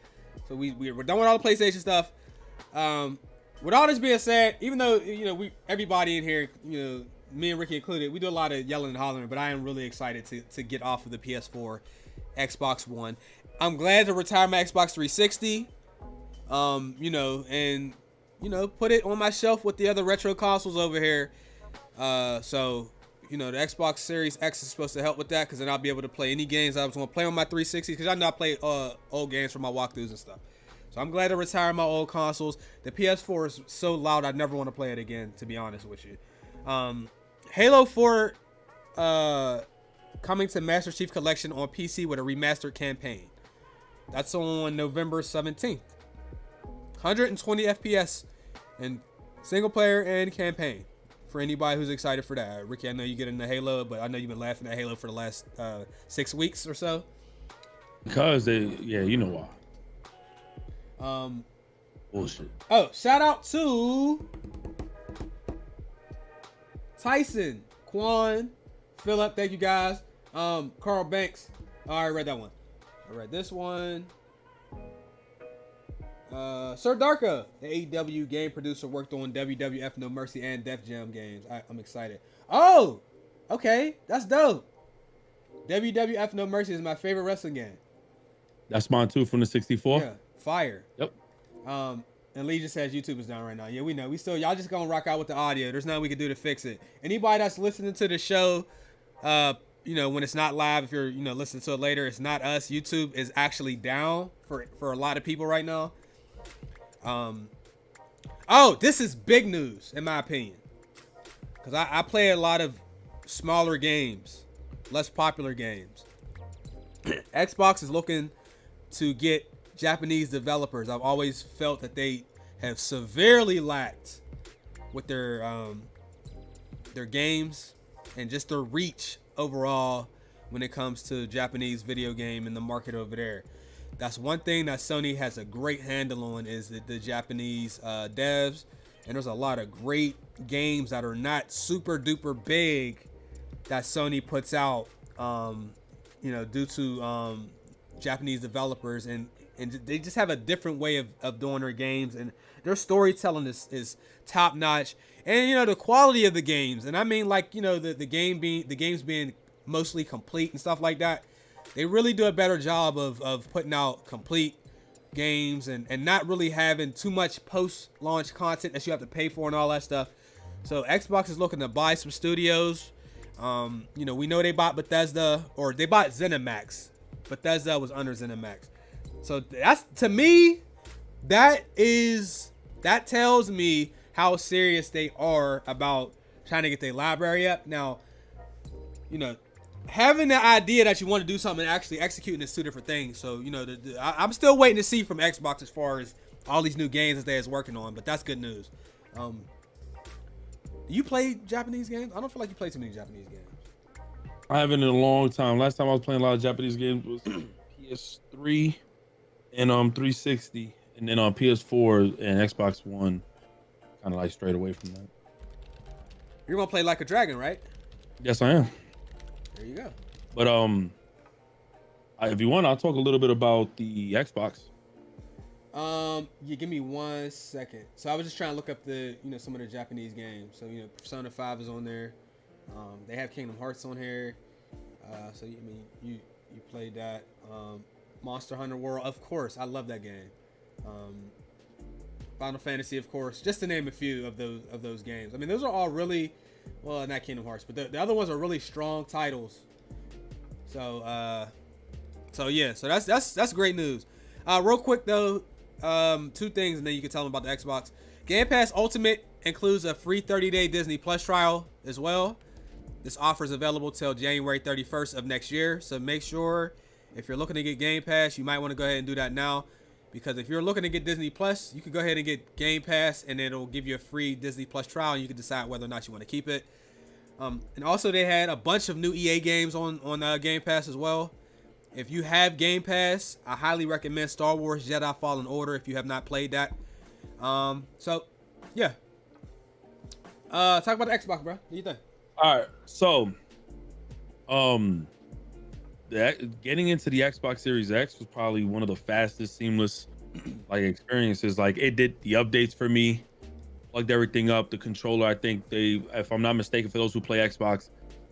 So we're done with all the PlayStation stuff. With all this being said, even though, you know, everybody in here, you know, me and Ricky included, we do a lot of yelling and hollering, but I am really excited to get off of the PS4, Xbox One. I'm glad to retire my Xbox 360. You know, and, you know, put it on my shelf with the other retro consoles over here. So, you know, the Xbox Series X is supposed to help with that, because then I'll be able to play any games I was going to play on my 360, because I know I play old games from my walkthroughs and stuff. So I'm glad to retire my old consoles. The PS4 is so loud, I never want to play it again, to be honest with you. Halo 4 coming to Master Chief Collection on PC with a remastered campaign. That's on November 17th. 120 FPS in single player and campaign for anybody who's excited for that. Ricky, I know you get into Halo, but I know you've been laughing at Halo for the last 6 weeks or so. Because you know why. Bullshit. Oh, shout out to Tyson, Quan, Philip, thank you guys. Carl Banks. Oh, I read that one. I read this one. Sir Darka, the AEW game producer, worked on WWF No Mercy and Def Jam games. I'm excited. Oh, okay, that's dope. WWF No Mercy is my favorite wrestling game. That's mine too, from the 64. Yeah, fire. Yep. And Lee just says YouTube is down right now. Yeah, we know. Y'all just gonna rock out with the audio. There's nothing we can do to fix it. Anybody that's listening to the show, you know, when it's not live, if you're, you know, listening to it later, it's not us. YouTube is actually down for a lot of people right now. Oh, this is big news in my opinion, because I play a lot of smaller games, less popular games. Xbox is looking to get Japanese developers. I've always felt that they have severely lacked with their games and just their reach overall when it comes to Japanese video game and the market over there. That's one thing that Sony has a great handle on, is the Japanese devs. And there's a lot of great games that are not super duper big that Sony puts out, you know, due to Japanese developers. And and they just have a different way of doing their games, and their storytelling is top notch. And you know, the quality of the games, and I mean, like, you know, the games being mostly complete and stuff like that. They really do a better job of putting out complete games and not really having too much post-launch content that you have to pay for and all that stuff. So Xbox is looking to buy some studios. You know, we know they bought Bethesda, or they bought ZeniMax. Bethesda was under ZeniMax. So that's, to me, that tells me how serious they are about trying to get their library up. Now, you know, having the idea that you want to do something and actually executing is two different things. So, you know, I'm still waiting to see from Xbox as far as all these new games that they're working on, but that's good news. Do you play Japanese games? I don't feel like you play too many Japanese games. I haven't in a long time. Last time I was playing a lot of Japanese games was PS3 and 360, and then on PS4 and Xbox One, kind of like straight away from that. You're gonna play Like a Dragon, right? Yes, I am. There you go. But if you want, I'll talk a little bit about the Xbox. You give me 1 second. So I was just trying to look up some of the Japanese games. So, you know, Persona 5 is on there. They have Kingdom Hearts on here. So you played that. Monster Hunter World, of course. I love that game. Final Fantasy, of course. Just to name a few of those games. I mean, those are all really, well, not Kingdom Hearts, but the other ones are really strong titles. So yeah, so that's great news. Real quick though, two things, and then you can tell them about the Xbox. Game Pass Ultimate includes a free 30-day Disney Plus trial as well. This offer is available till January 31st of next year. So make sure if you're looking to get Game Pass, you might want to go ahead and do that now, because if you're looking to get Disney Plus, you can go ahead and get Game Pass, and it'll give you a free Disney Plus trial, and you can decide whether or not you want to keep it. And also, they had a bunch of new EA games on Game Pass as well. If you have Game Pass, I highly recommend Star Wars Jedi Fallen Order if you have not played that. So, yeah. Talk about the Xbox, bro. What do you think? All right, so, getting into the Xbox Series X was probably one of the fastest, seamless, like, experiences. Like, it did the updates for me, plugged everything up. The controller, I think if I'm not mistaken, for those who play Xbox,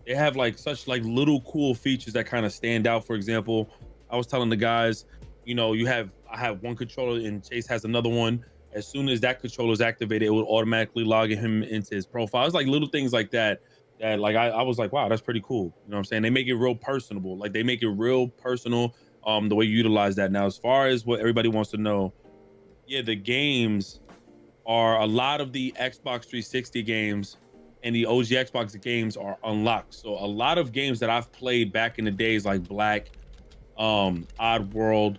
they have like such like little cool features that kind of stand out. For example, I was telling the guys, you know, I have one controller and Chase has another one. As soon as that controller is activated, it will automatically log him into his profile. It's like little things like that like I was like, wow, that's pretty cool. You know what I'm saying? They make it real personable. Like they make it real personal, the way you utilize that. Now, as far as what everybody wants to know, yeah, the games are, a lot of the Xbox 360 games and the OG Xbox games are unlocked. So a lot of games that I've played back in the days, like Black, Oddworld,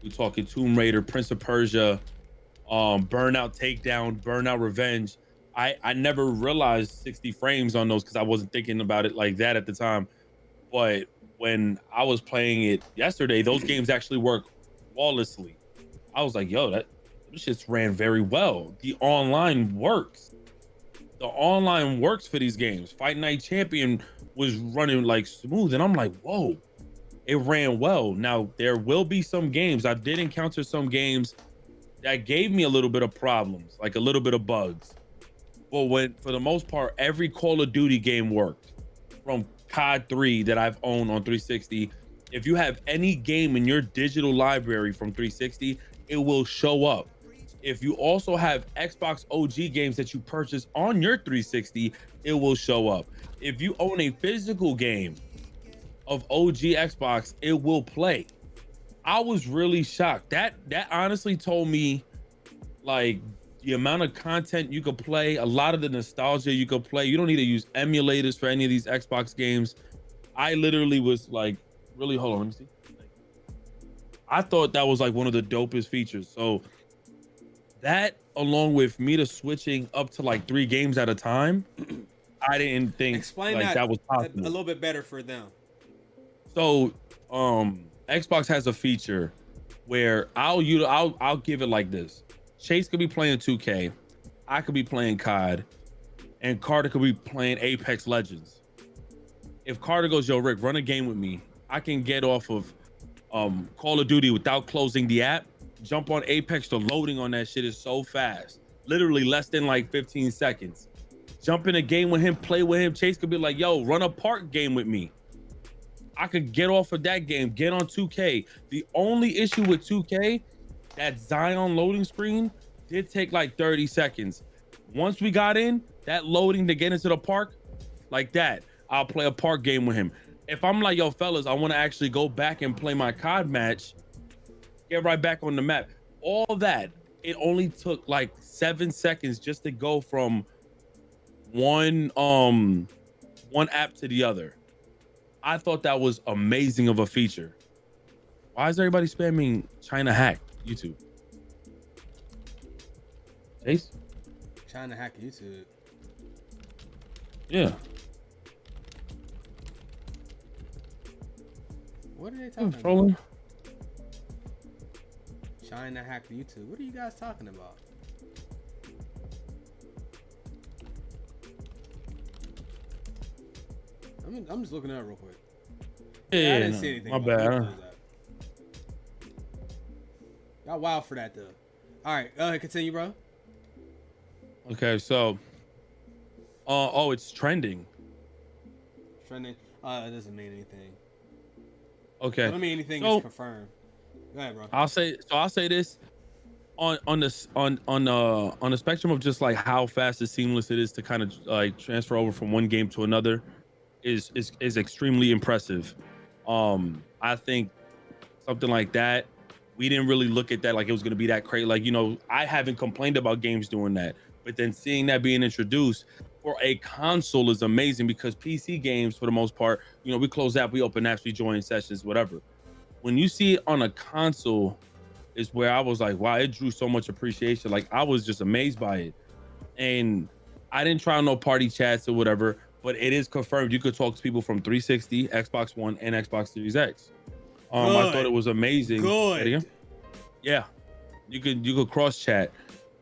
we're talking Tomb Raider, Prince of Persia, Burnout Takedown, Burnout Revenge, I never realized 60 frames on those because I wasn't thinking about it like that at the time. But when I was playing it yesterday, those games actually work flawlessly. I was like, yo, that shit's ran very well. The online works. The online works for these games. Fight Night Champion was running like smooth, and I'm like, whoa, it ran well. Now, there will be some games, I did encounter some games that gave me a little bit of problems, like a little bit of bugs. But for the most part, every Call of Duty game worked. From COD 3 that I've owned on 360, if you have any game in your digital library from 360, it will show up. If you also have Xbox OG games that you purchase on your 360, it will show up. If you own a physical game of OG Xbox, it will play. I was really shocked. That honestly told me, like, the amount of content you could play, a lot of the nostalgia you could play. You don't need to use emulators for any of these Xbox games. I literally was like, really, hold on, let me see. I thought that was like one of the dopest features. So that, along with me to switching up to like 3 games at a time, I didn't think Explain like that was possible. A little bit better for them. So Xbox has a feature where I'll give it like this. Chase could be playing 2K, I could be playing COD, and Carter could be playing Apex Legends. If Carter goes, yo, Rick, run a game with me, I can get off of Call of Duty without closing the app. Jump on Apex, the loading on that shit is so fast. Literally less than like 15 seconds. Jump in a game with him, play with him. Chase could be like, yo, run a park game with me. I could get off of that game, get on 2K. The only issue with 2K, that Zion loading screen did take like 30 seconds. Once we got in, that loading to get into the park, like that, I'll play a park game with him. If I'm like, yo, fellas, I want to actually go back and play my COD match, get right back on the map. All that, it only took like 7 seconds just to go from one app to the other. I thought that was amazing of a feature. Why is everybody spamming China hack YouTube? Chase? China hack YouTube. Yeah. What are they talking about? Trolling. China hack YouTube. What are you guys talking about? I'm just looking at it real quick. Yeah, I didn't see anything. My about bad. that. Y'all wild for that though. All right, go ahead, continue, bro. Okay, so oh, it's trending. Trending. It doesn't mean anything. Okay. It doesn't mean anything So, is confirmed. Go ahead, bro. I'll say this on the spectrum of just like how fast and seamless it is to kind of like transfer over from one game to another is extremely impressive. I think something like that, we didn't really look at that like it was going to be that crazy. Like, you know, I haven't complained about games doing that, but then seeing that being introduced for a console is amazing, because PC games, for the most part, you know, we close apps, we open apps, we join sessions, whatever. When you see it on a console is where I was like, wow, it drew so much appreciation. Like, I was just amazed by it. And I didn't try on no party chats or whatever, but it is confirmed you could talk to people from 360, Xbox One, and Xbox Series X. I thought it was amazing. Good. Yeah, you could cross chat,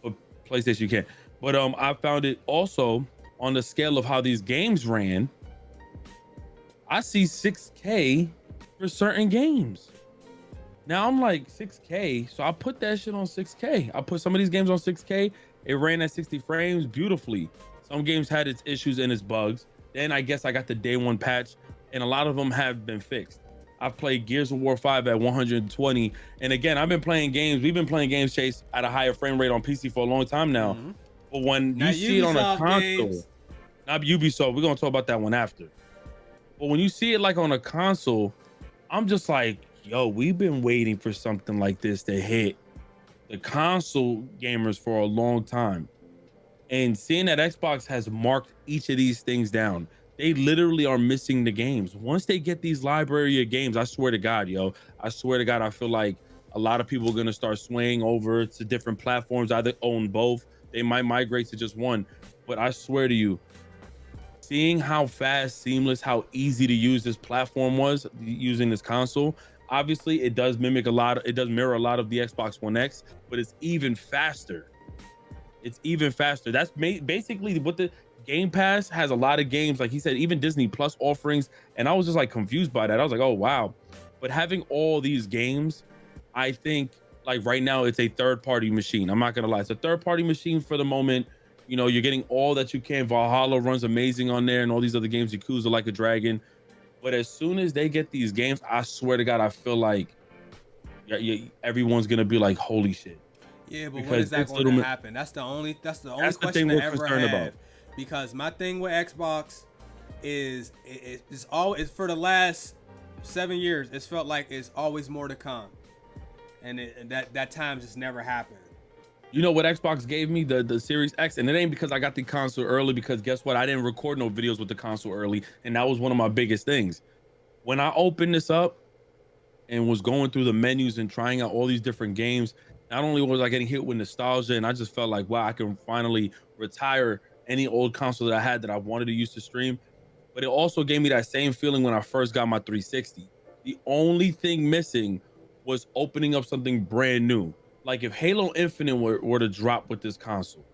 but PlayStation you can't. But I found it also on the scale of how these games ran. I see 6K for certain games. Now I'm like 6K, so I put that shit on 6K. I put some of these games on 6K. It ran at 60 frames beautifully. Some games had its issues and its bugs. Then I guess I got the day one patch, and a lot of them have been fixed. I've played Gears of War 5 at 120. And again, we've been playing games, Chase, at a higher frame rate on PC for a long time now. Mm-hmm. But when you see it on a console, not Ubisoft, we're gonna talk about that one after. But when you see it like on a console, I'm just like, yo, we've been waiting for something like this to hit the console gamers for a long time. And seeing that Xbox has marked each of these things down, they literally are missing the games. Once they get these library of games, I swear to God, I feel like a lot of people are going to start swaying over to different platforms, either own both. They might migrate to just one. But I swear to you, seeing how fast, seamless, how easy to use this platform was using this console, obviously it does mirror a lot of the Xbox One X, but it's even faster. That's basically what the Game Pass has. A lot of games, like he said, even Disney Plus offerings, and I was just like confused by that. I was like, oh wow. But having all these games, I think like right now it's a third-party machine. I'm not gonna lie, it's a third-party machine for the moment. You know, you're getting all that you can. Valhalla runs amazing on there, and all these other games, Yakuza Like a Dragon. But as soon as they get these games, I swear to God, I feel like everyone's gonna be like, holy shit. Yeah, but when is that going to happen? That's the only question I ever have. About. Because my thing with Xbox is it's always, for the last 7 years, it's felt like it's always more to come, and that time just never happened. You know what Xbox gave me? The Series X, and it ain't because I got the console early, because guess what? I didn't record no videos with the console early, and that was one of my biggest things. When I opened this up and was going through the menus and trying out all these different games, not only was I getting hit with nostalgia, and I just felt like, wow, I can finally retire any old console that I had that I wanted to use to stream, but it also gave me that same feeling when I first got my 360. The only thing missing was opening up something brand new. Like if Halo Infinite were to drop with this console,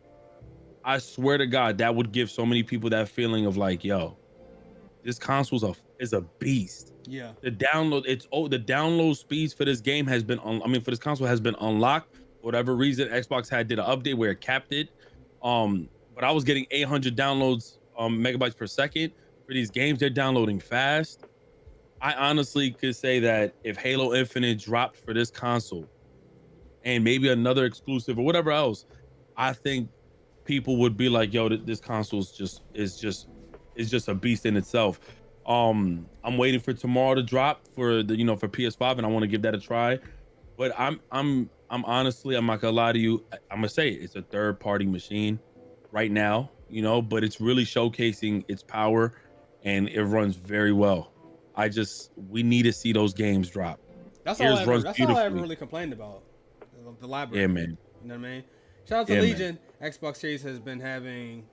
I swear to God, that would give so many people that feeling of like, yo, this console's is a beast. Yeah. The download speeds for this game has been for this console has been unlocked. For whatever reason, Xbox did an update where it capped it. But I was getting 800 downloads megabytes per second for these games. They're downloading fast. I honestly could say that if Halo Infinite dropped for this console and maybe another exclusive or whatever else, I think people would be like, yo, this console is just a beast in itself. I'm waiting for tomorrow to drop for the for PS5, and I want to give that a try. But I'm honestly, I'm not gonna lie to you, I'm gonna say it's a third-party machine right now, but it's really showcasing its power, and it runs very well. We need to see those games drop. That's all I ever really complained about. The library. Yeah, man. You know what I mean? Shout out to Legion. Man. Xbox Series has been having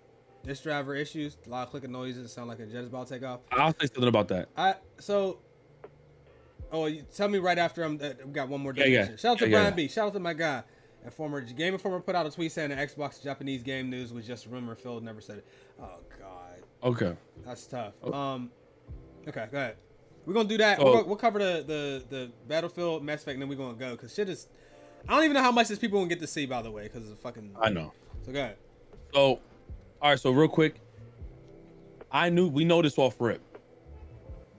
disk driver issues. A lot of clicking noises. It sound like a jet is about to take off. I'll say something about that. Tell me right after we got one more definition. Shout out to Brian B. Shout out to my guy. And former Game Informer put out a tweet saying that Xbox Japanese game news was just a rumor. Phil never said it. Oh God. Okay. That's tough. Okay. Okay, go ahead. We're gonna do that. We'll cover the Battlefield, Mass Effect, and then we're gonna go because shit is. I don't even know how much this people gonna get to see, by the way, because it's fucking. I know. So go ahead. So, all right. So real quick, we know this off rip.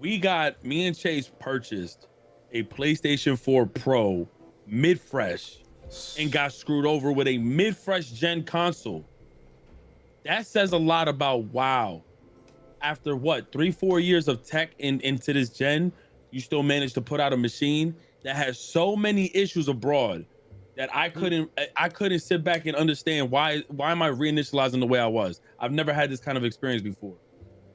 Me and Chase purchased a PlayStation 4 Pro mid-fresh and got screwed over with a mid-fresh gen console. That says a lot about WoW. After what, 3-4 years of tech into this gen, you still managed to put out a machine that has so many issues abroad that I couldn't sit back and understand why am I reinitializing the way I was. I've never had this kind of experience before.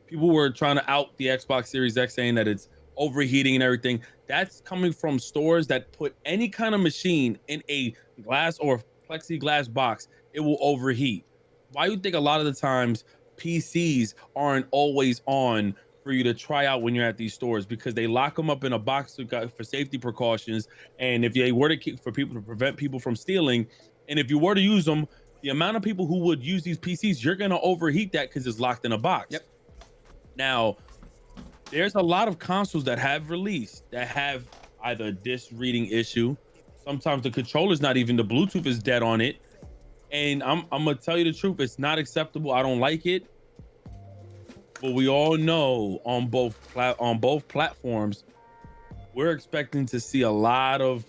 People were trying to out the Xbox Series X, saying that it's overheating and everything. That's coming from stores that put any kind of machine in a glass or plexiglass box, it will overheat. Why do you think a lot of the times PCs aren't always on for you to try out when you're at these stores? Because they lock them up in a box for safety precautions, and if they were to for people to prevent people from stealing, and if you were to use them, the amount of people who would use these PCs, you're gonna overheat that because it's locked in a box. Yep. Now, there's a lot of consoles that have released that have either a disc reading issue. Sometimes the controller's not even, the Bluetooth is dead on it. And I'm gonna tell you the truth, it's not acceptable. I don't like it. But we all know on both platforms, we're expecting to see a lot of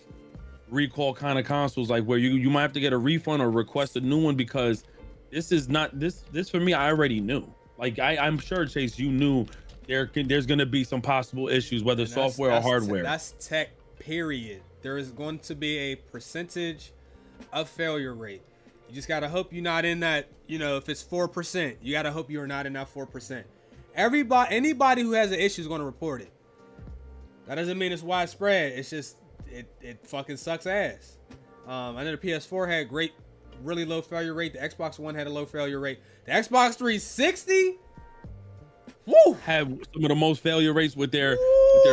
recall kind of consoles, like where you might have to get a refund or request a new one, because this is not this for me. I already knew. Like I'm sure, Chase, you knew there's gonna be some possible issues, whether software or hardware. That's tech, period. There is going to be a percentage of failure rate. You just gotta hope you're not in that. If it's 4%, you gotta hope you're not in that 4%. Anybody who has an issue is gonna report it. That doesn't mean it's widespread. It's just it fucking sucks ass. I know the PS4 had really low failure rate. The Xbox One had a low failure rate. The Xbox 360, had some of the most failure rates with their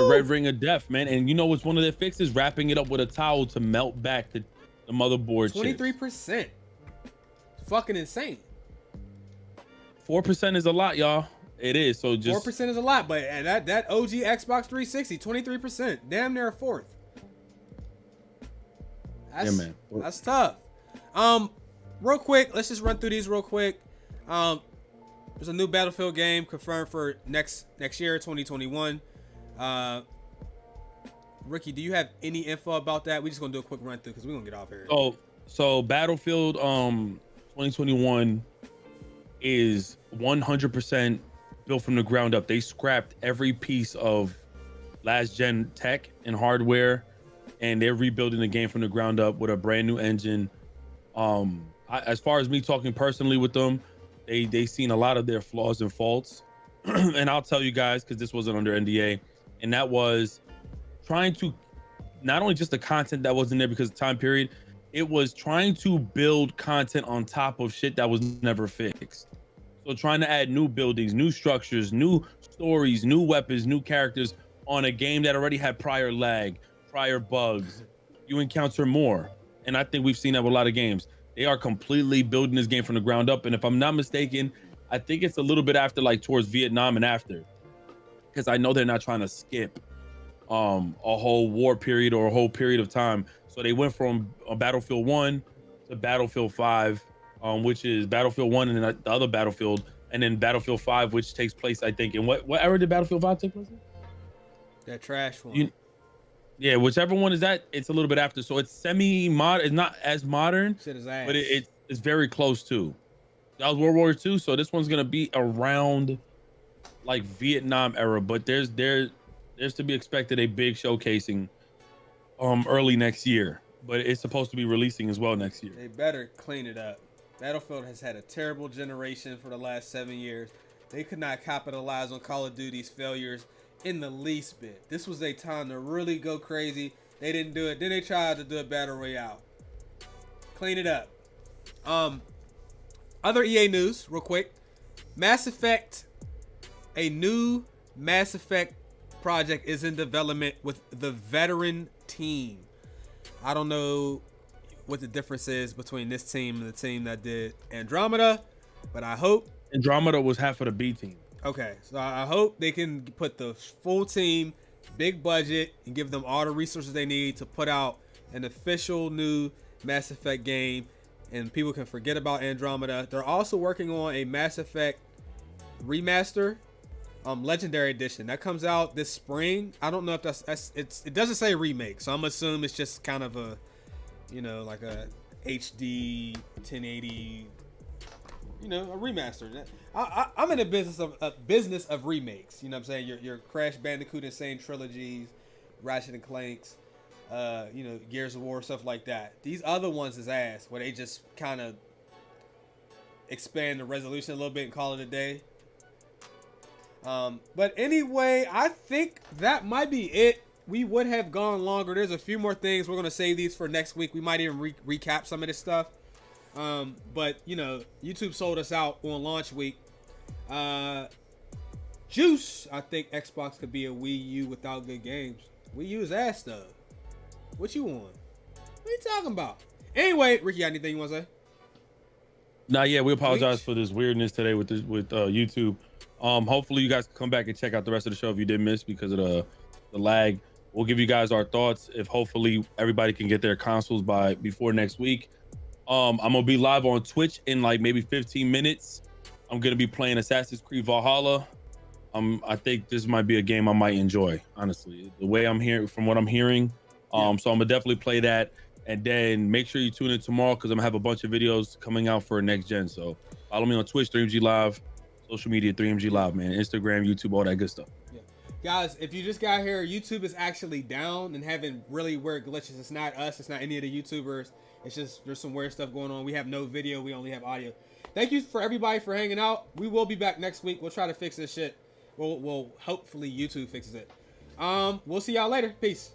red ring of death, man. And you know what's one of their fixes? Wrapping it up with a towel to melt back the motherboard. 23%. It's fucking insane. 4% is a lot, y'all. It is. So just 4% is a lot, but that OG Xbox 360, 23%, damn near a fourth. Yeah, man. That's tough. Real quick, let's just run through these real quick. There's a new Battlefield game confirmed for next year, 2021. Ricky, do you have any info about that? We're just gonna do a quick run through because we're gonna get off here. So Battlefield 2021 is 100% built from the ground up. They scrapped every piece of last gen tech and hardware, and they're rebuilding the game from the ground up with a brand new engine. As far as me talking personally with them, they seen a lot of their flaws and faults. And I'll tell you guys, because this wasn't under NDA, and that was trying to not only just the content that wasn't there because of the time period, it was trying to build content on top of shit that was never fixed. So trying to add new buildings, new structures, new stories, new weapons, new characters on a game that already had prior lag, prior bugs. You encounter more. And I think we've seen that with a lot of games. They are completely building this game from the ground up. And if I'm not mistaken, I think it's a little bit after, like towards Vietnam and after. because I know they're not trying to skip a whole war period or a whole period of time. So they went from Battlefield 1 to Battlefield 5, which is Battlefield 1 and then the other Battlefield, and then Battlefield 5, which takes place, I think, in what era did Battlefield 5 take place in? That trash one. Yeah, whichever one is that, it's a little bit after. So it's semi-modern. It's not as modern, Shit is ass. but it's very close to. That was World War II, so this one's gonna be around like Vietnam era. But there's to be expected a big showcasing early next year. But it's supposed to be releasing as well next year. They better clean it up. Battlefield has had a terrible generation for the last 7 years. They could not capitalize on Call of Duty's failures in the least bit. This was a time to really go crazy. They didn't do it. Then they tried to do a battle royale. Clean it up. Other EA news, real quick. Mass Effect, a new Mass Effect project is in development with the veteran team. I don't know what the difference is between this team and the team that did Andromeda, but I hope Andromeda was half of the B team. Okay, so I hope they can put the full team, big budget, and give them all the resources they need to put out an official new Mass Effect game, and people can forget about Andromeda. They're also working on a Mass Effect remaster, Legendary Edition that comes out this spring. I don't know if it doesn't say remake, so I'm assuming it's just kind of a, like a HD 1080, a remaster. I'm in the business of remakes. You know what I'm saying? Your Crash Bandicoot Insane trilogies, Ratchet and Clanks, Gears of War, stuff like that. These other ones is ass, where they just kind of expand the resolution a little bit and call it a day. But anyway, I think that might be it. We would have gone longer. There's a few more things. We're going to save these for next week. We might even recap some of this stuff. But YouTube sold us out on launch week. Juice, I think Xbox could be a Wii U without good games. Wii U is ass though. What you want? What are you talking about? Anyway, Ricky, anything you want to say? Nah, yeah, we apologize for this weirdness today with YouTube. Hopefully you guys can come back and check out the rest of the show if you did miss because of the lag. We'll give you guys our thoughts if hopefully everybody can get their consoles before next week. I'm gonna be live on Twitch in like maybe 15 minutes. I'm gonna be playing Assassin's Creed Valhalla. I think this might be a game I might enjoy, honestly. The way I'm hearing, from what I'm hearing. So I'm gonna definitely play that, and then make sure you tune in tomorrow because I'm gonna have a bunch of videos coming out for next gen. So follow me on Twitch, 3MG Live, social media, 3MG Live, man, Instagram, YouTube, all that good stuff. Yeah. Guys, if you just got here, YouTube is actually down and having really weird glitches. It's not us. It's not any of the YouTubers. It's just there's some weird stuff going on. We have no video. We only have audio. Thank you for everybody for hanging out. We will be back next week. We'll try to fix this shit. We'll hopefully YouTube fixes it. We'll see y'all later. Peace.